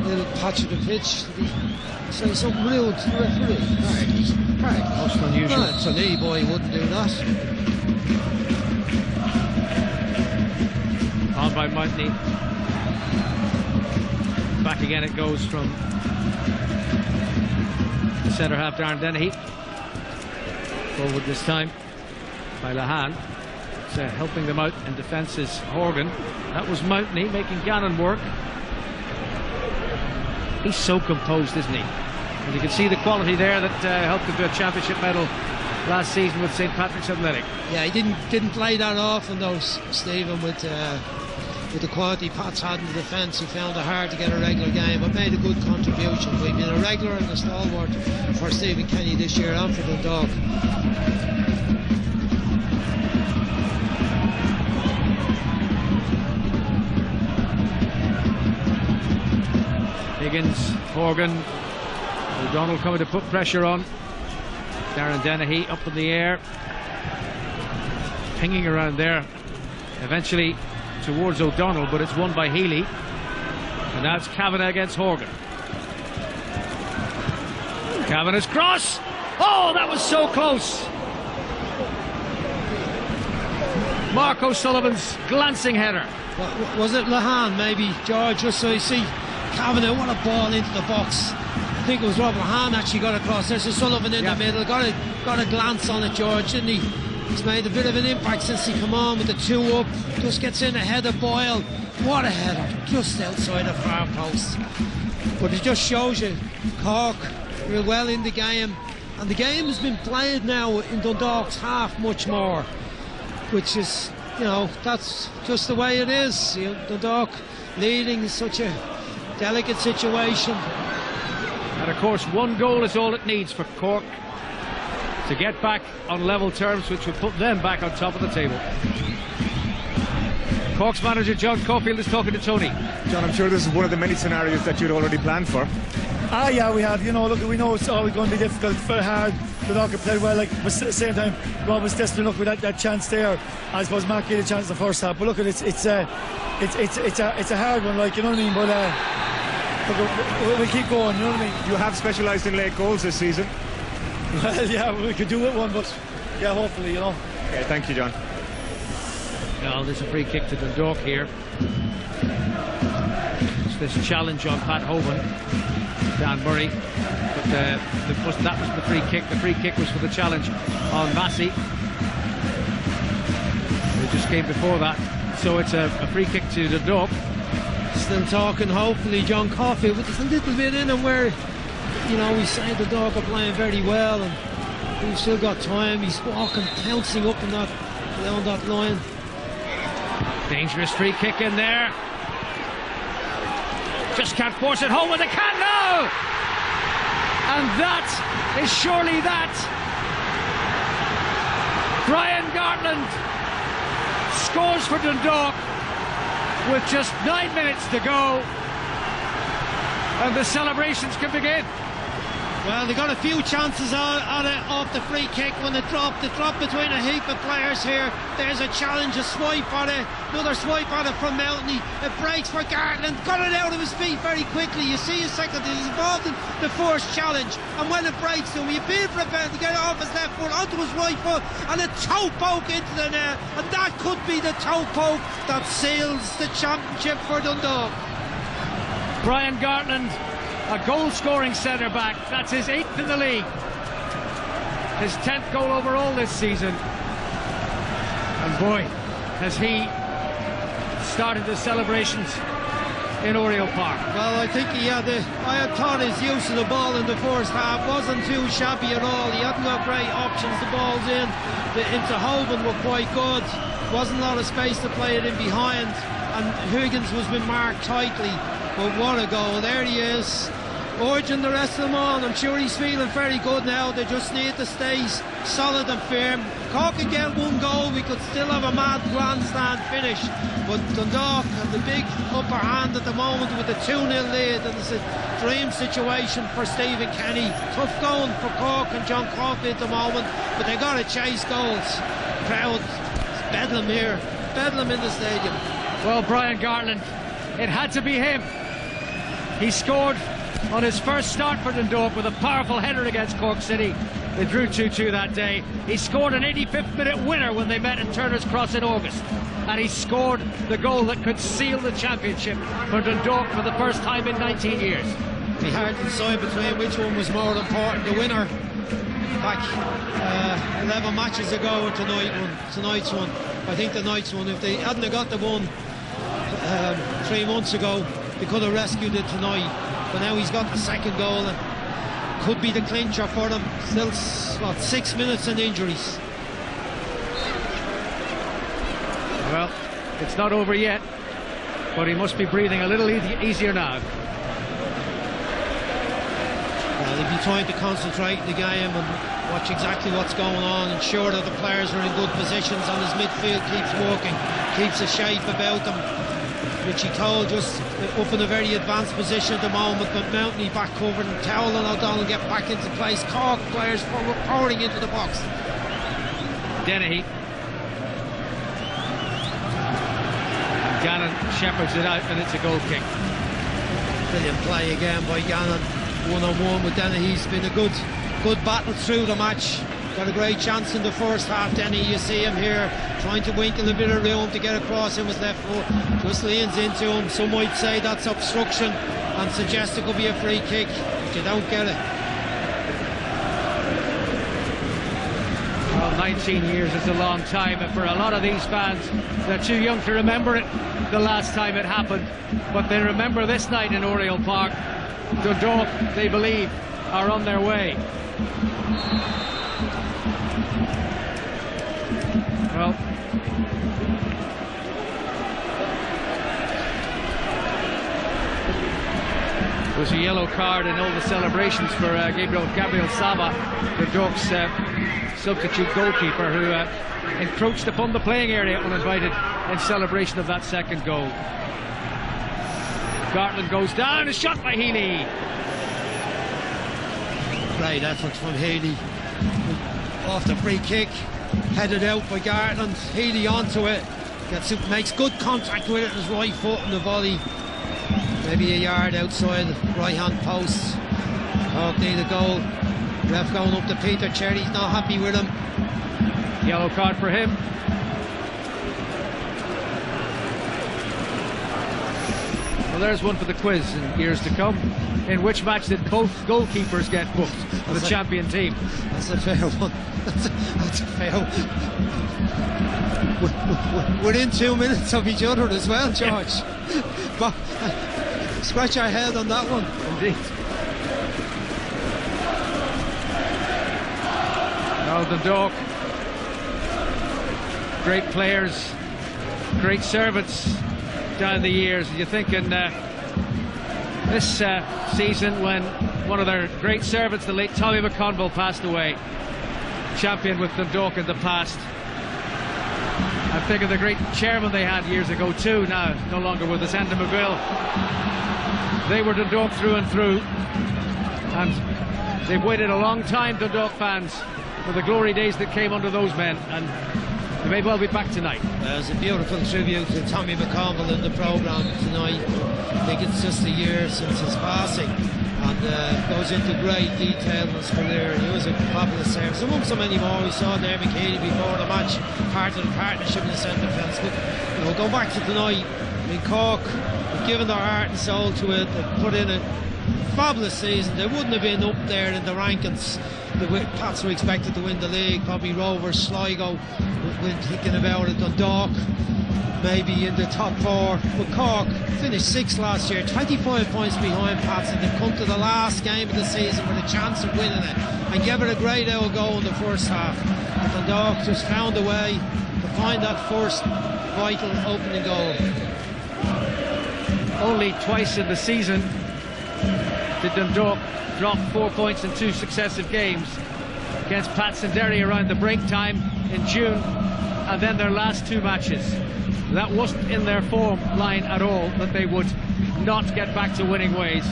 little patch of the pitch. Did he say something rude to the referee? Hardly. Most unusual. Well, it's a knee boy, wouldn't do that. On by Mountney. Back again it goes from centre half, Darren Dennehy. Forward this time by Lahan. It's helping them out in defence is Horgan. That was Mountney making Gannon work. He's so composed, isn't he? And you can see the quality there that helped him to a championship medal last season with St Patrick's Athletic. Yeah, he didn't play that often though, Stephen, with the quality Pats had in the defence. He found it hard to get a regular game, but made a good contribution. We've been a regular and a stalwart for Stephen Kenny this year and for Dundalk. Higgins, Horgan, O'Donnell coming to put pressure on. Darren Dennehy up in the air, pinging around there, eventually towards O'Donnell, but it's won by Healy. And now it's Kavanagh against Horgan. Kavanagh's cross! Oh, that was so close! Mark O'Sullivan's glancing header. Was it Lahan maybe, George? Just so you see Kavanagh, what a ball into the box. I think it was Rob Lahan actually got across. There's O'Sullivan in the middle. Got a glance on it, George, didn't he? He's made a bit of an impact since he come on with the two up. Just gets in ahead of Boyle. What a header, just outside the far post. But it just shows you Cork real well in the game, and the game has been played now in Dundalk's half much more, which is, you know, that's just the way it is. You know, Dundalk leading is such a delicate situation. And of course, one goal is all it needs for Cork to get back on level terms, which would put them back on top of the table. Cork's manager John Caulfield is talking to Tony. John, I'm sure this is one of the many scenarios that you'd already planned for. Yeah, we have. You know, look, we know it's always going to be difficult, very hard. Dundalk have played well, but at the same time, Rob was desperate. Look, with that chance there, I suppose Mark had a chance in the first half. But look, it's a hard one, like, you know what I mean. But look, we'll keep going. You know what I mean. You have specialised in late goals this season. Well, yeah, we could do with one, but yeah, hopefully, you know. Okay, thank you, John. Now there's a free kick to Dundalk here. It's this challenge on Pat Hoban, Dan Murray, but that was the free kick. The free kick was for the challenge on Massey. It just came before that, so it's a free kick to Dundalk. Still talking, hopefully, John Caulfield, but there's a little bit in him where, you know, we say the Dundalk are playing very well and we've still got time. He's walking, pouncing up in down that line. Dangerous free kick in there. Just can't force it home with a can now. And that is surely that. Brian Gartland scores for Dundalk with just 9 minutes to go. And the celebrations can begin. Well, they got a few chances on it off the free kick when it dropped. It dropped between a heap of players here. There's a challenge, a swipe on it, another swipe on it from Mountney. It breaks for Gartland, got it out of his feet very quickly. You see a second, he's involved in the first challenge, and when it breaks to him, he appealed for a penalty to get it off his left foot onto his right foot, and a toe poke into the net, and that could be the toe poke that seals the championship for Dundalk. Brian Gartland, a goal-scoring centre-back. That's his 8th in the league. His 10th goal overall this season. And boy, has he started the celebrations in Oriel Park. Well, I think I had thought his use of the ball in the first half wasn't too shabby at all. He hadn't got great options. The ball's into Hoban were quite good. Wasn't a lot of space to play it in behind, and Higgins was been marked tightly. But what a goal. There he is, urging the rest of them on. I'm sure he's feeling very good now. They just need to stay solid and firm. Cork can get one goal, we could still have a mad grandstand finish. But Dundalk have the big upper hand at the moment with the 2-0 lead, and it's a dream situation for Stephen Kenny. Tough going for Cork and John Coffey at the moment, but they got to chase goals. Crowd, it's bedlam here, bedlam in the stadium. Well, Brian Gartland, it had to be him. He scored on his first start for Dundalk with a powerful header against Cork City. They drew 2-2 that day. He scored an 85th minute winner when they met in Turner's Cross in August. And he scored the goal that could seal the championship for Dundalk for the first time in 19 years. It'd be hard to decide between which one was more important. The winner back 11 matches ago or tonight's one. I think the night's one. If they hadn't have got the one 3 months ago, they could have rescued it tonight. But now he's got the second goal and could be the clincher for them. Still, what, 6 minutes and injuries. Well, it's not over yet, but he must be breathing a little easier now. Well, he'll be trying to concentrate in the game and watch exactly what's going on, ensure that the players are in good positions, and his midfield keeps working, keeps a shape about them. Richie Cole just up in a very advanced position at the moment, but Mountney back covered, and Towell and O'Donnell get back into place. Cork players pouring into the box. Dennehy. Gannon shepherds it out, and it's a goal kick. Brilliant play again by Gannon, one-on-one with Dennehy. He's been a good battle through the match. Got a great chance in the first half. Denny, you see him here trying to winkle a bit of room to get across him with left foot, just leans into him. Some might say that's obstruction and suggest it could be a free kick, but you don't get it. Well, 19 years is a long time, and for a lot of these fans, they're too young to remember it the last time it happened, but they remember this night in Oriel Park. Dundalk, they believe, are on their way. Well, there was a yellow card in all the celebrations for Gabriel Saba, the Dundalk's substitute goalkeeper, who encroached upon the playing area uninvited in celebration of that second goal. Gartland goes down, a shot by Healy. Great effort from Healy off the free kick, headed out by Gartland. Healy onto it, makes good contact with it, his right foot in the volley, maybe a yard outside the right hand post. Cork need a goal. Ref going up to Peter Cherry's not happy with him. Yellow card for him. Well, there's one for the quiz in years to come. In which match did both goalkeepers get booked for the champion team? That's a fair one. That's a fair one. Within 2 minutes of each other as well, George. Yeah. But scratch our head on that one. Indeed. Oh, the Dundalk. Great players, great servants down the years. You think in this season, when one of their great servants, the late Tommy McConville, passed away, champion with Dundalk in the past. I'm thinking of the great chairman they had years ago too, now no longer with us, Andy McGill. They were Dundalk through and through, and They've waited a long time, Dundalk fans, for the glory days that came under those men, and they may well be back tonight. There's a beautiful tribute to Tommy McConville in the programme tonight. I think it's just a year since his passing, and goes into great detail in his career. He was a fabulous service. Among so many more, we saw there McKeady before the match, part of the partnership in the centre fence. But you know, going back to tonight, I mean, Cork have given their heart and soul to it. They've put in a fabulous season. They wouldn't have been up there in the rankings. The Pats were expected to win the league, probably Rovers, Sligo, we're thinking about it, Dundalk maybe in the top 4, but Cork finished 6th last year, 25 points behind Pats, and they've come to the last game of the season with a chance of winning it and gave it a great old go in the first half. And Dundalk just found a way to find that first vital opening goal. Only twice in the season did Dundalk drop 4 points in 2 successive games, against Pats and Derry around the break time in June, and then their last 2 matches. That wasn't in their form line at all, that they would not get back to winning ways,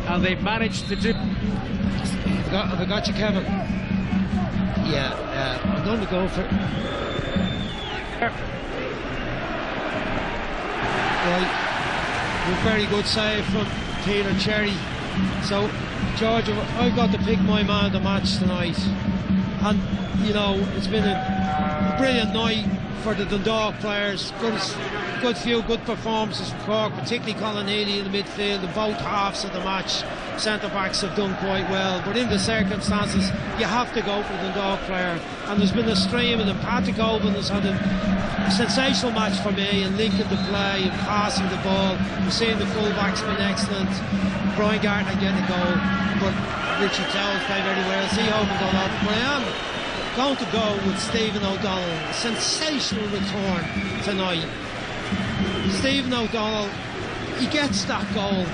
and they've managed to do. Have I got you, Kevin? Yeah, I'm going to go for right. A very good save from Peter Cherry. So, George, I've got to pick my man of the match tonight, and you know, it's been a brilliant night for the Dundalk players. Good few good performances from Cork, particularly Colin Healy in the midfield in both halves of the match. Centre backs have done quite well, but in the circumstances you have to go for the Dundalk player, and there's been a stream of them. Patrick Owen has had a sensational match for me in linking the play and passing the ball. We've seen the full-backs been excellent. Brian Gartner getting a goal, but Richie Towles played very well. See how we done up. But I am going to go with Stephen O'Donnell. A sensational return tonight. Stephen O'Donnell, he gets that goal.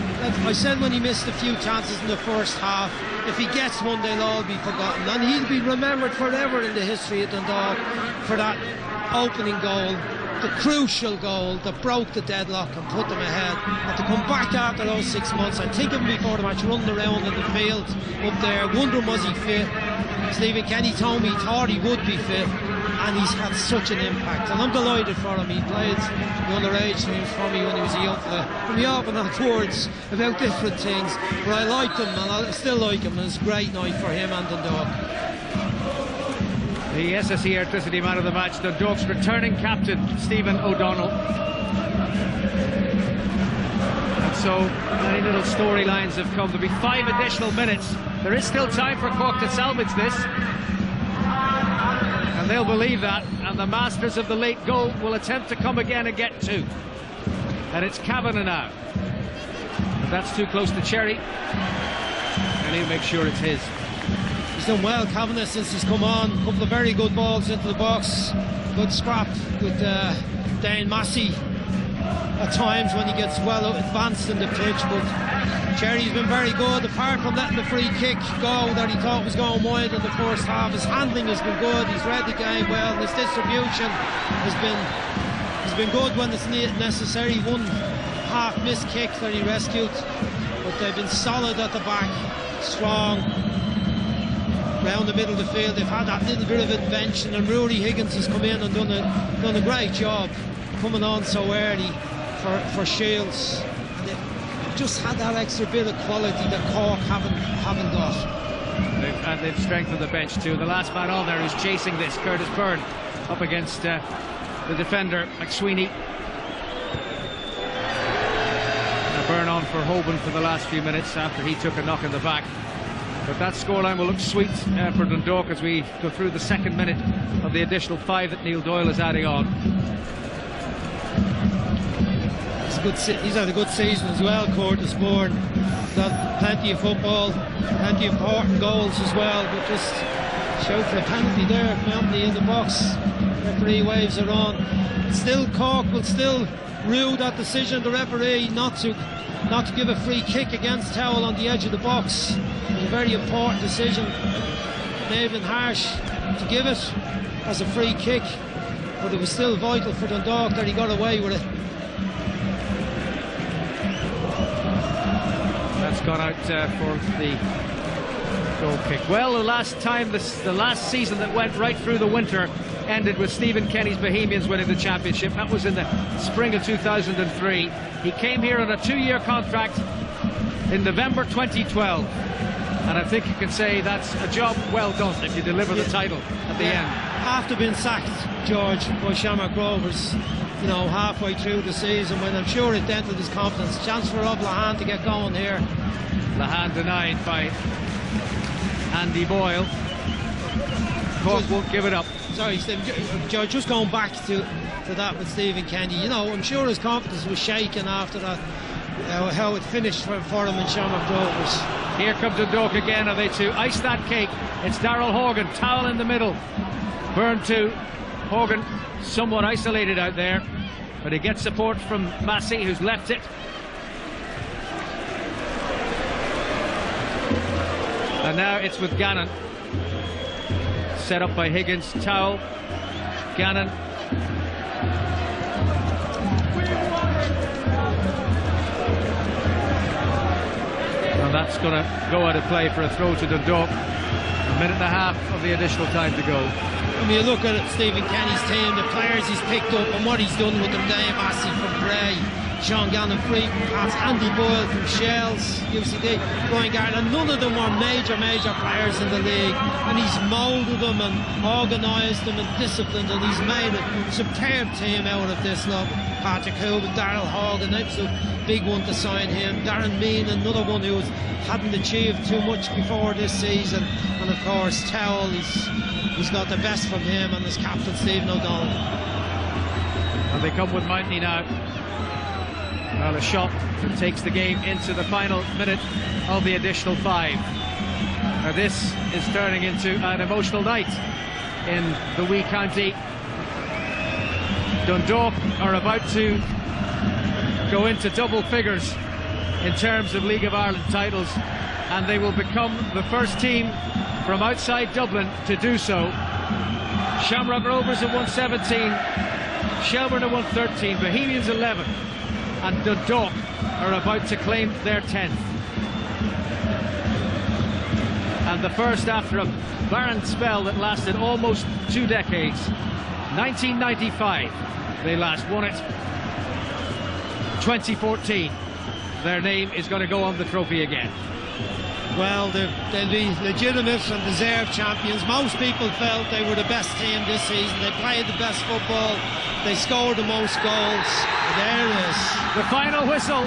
I said when he missed a few chances in the first half, if he gets one, they'll all be forgotten, and he'll be remembered forever in the history of Dundalk for that opening goal, the crucial goal that broke the deadlock and put them ahead. And to come back after those 6 months, I think of him before the match, running around in the field up there, wondering was he fit. Stephen Kenny told me he thought he would be fit, and he's had such an impact, and I'm delighted for him. He played the underage teams for me when he was a young fella, and we often had words about different things, but I liked him and I still like him, and it's a great night for him and Dundalk. The SSE Airtricity man of the match, Dundalk's returning captain, Stephen O'Donnell. And so many little storylines have come. There'll be 5 additional minutes. There is still time for Cork to salvage this, and they'll believe that, and the masters of the late goal will attempt to come again and get 2. And it's Kavanagh now. But that's too close to Cherry, and he'll make sure it's his. He's done well, Kavanagh, since he's come on. A couple of very good balls into the box. Good scrap with Dane Massey at times when he gets well advanced in the pitch, but Cherry's been very good, apart from letting the free kick go that he thought was going wide in the first half. His handling has been good, he's read the game well, and his distribution has been good when it's necessary. One half missed kick that he rescued, but they've been solid at the back, strong round the middle of the field. They've had that little bit of invention, and Rory Higgins has come in and done a great job coming on so early for Shields. And they've just had that extra bit of quality that Cork haven't got. And they've strengthened the bench too. The last man on there who's chasing this, Curtis Byrne, up against the defender McSweeney. Byrne on for Hoban for the last few minutes after he took a knock in the back. But that scoreline will look sweet for Dundalk as we go through the second minute of the additional 5 that Neil Doyle is adding on. He's had a good season as well, Curtis Byrne. Got plenty of football, plenty of important goals as well, but just shout for a penalty there. Mounty in the box, referee waves it on. Still, Cork will still rue that decision, the referee not to give a free kick against Towell on the edge of the box. A very important decision. May have been harsh to give it as a free kick, but it was still vital for Dundalk that he got away with it. That's gone out for the goal kick. Well, the last season that went right through the winter ended with Stephen Kenny's Bohemians winning the championship. That was in the spring of 2003. He came here on a 2-year contract in November 2012. And I think you can say that's a job well done if you deliver the title at the end. After being sacked, George, by Shamrock Rovers, you know, halfway through the season, when I'm sure it dented his confidence. Chance for Rob Lahan to get going here. Lahan denied by Andy Boyle. Cork won't give it up. Sorry, Stephen, George, just going back to that with Stephen Kenny, you know, I'm sure his confidence was shaken after that, how it finished for him in Shamrock Rovers. Here comes Dundalk again. Are they to ice that cake? It's Darrell Horgan, towel in the middle. Burn to Horgan, somewhat isolated out there, but he gets support from Massey, who's left it. And now it's with Gannon. Set up by Higgins, towel. Gannon. And that's going to go out of play for a throw to Dundalk. A minute and a half of the additional time to go. I mean, you look at Stephen Kenny's team, the players he's picked up and what he's done with them. Dave Massey from Bray, Sean Gannon Free from Pats, Andy Boyle from Shells, UCD, Brian Garland. None of them were major players in the league, and he's moulded them and organised them and disciplined, and he's made a superb team out of this lot. Patrick Hogan, Darrell Horgan, that was a big one to sign him. Darren Mean, another one who hadn't achieved too much before this season, and of course Towell, he's got the best from him, and his captain Stephen O'Donnell. And they come with Mountney now. Well, a shot that takes the game into the final minute of the additional 5. Now this is turning into an emotional night in the wee county. Dundalk are about to go into double figures in terms of League of Ireland titles, and they will become the first team from outside Dublin to do so. Shamrock Rovers at 117, Shelbourne at 113, Bohemians 11, and Dundalk are about to claim their 10th. And the first after a barren spell that lasted almost 2 decades. 1995, they last won it. 2014, their name is going to go on the trophy again. Well, they'll be legitimate and deserved champions. Most people felt they were the best team this season. They played the best football. They scored the most goals. There it is. The final whistle.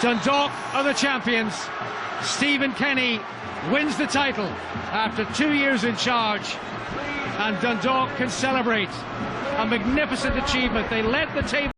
Dundalk are the champions. Stephen Kenny wins the title after 2 years in charge. And Dundalk can celebrate a magnificent achievement. They led the table.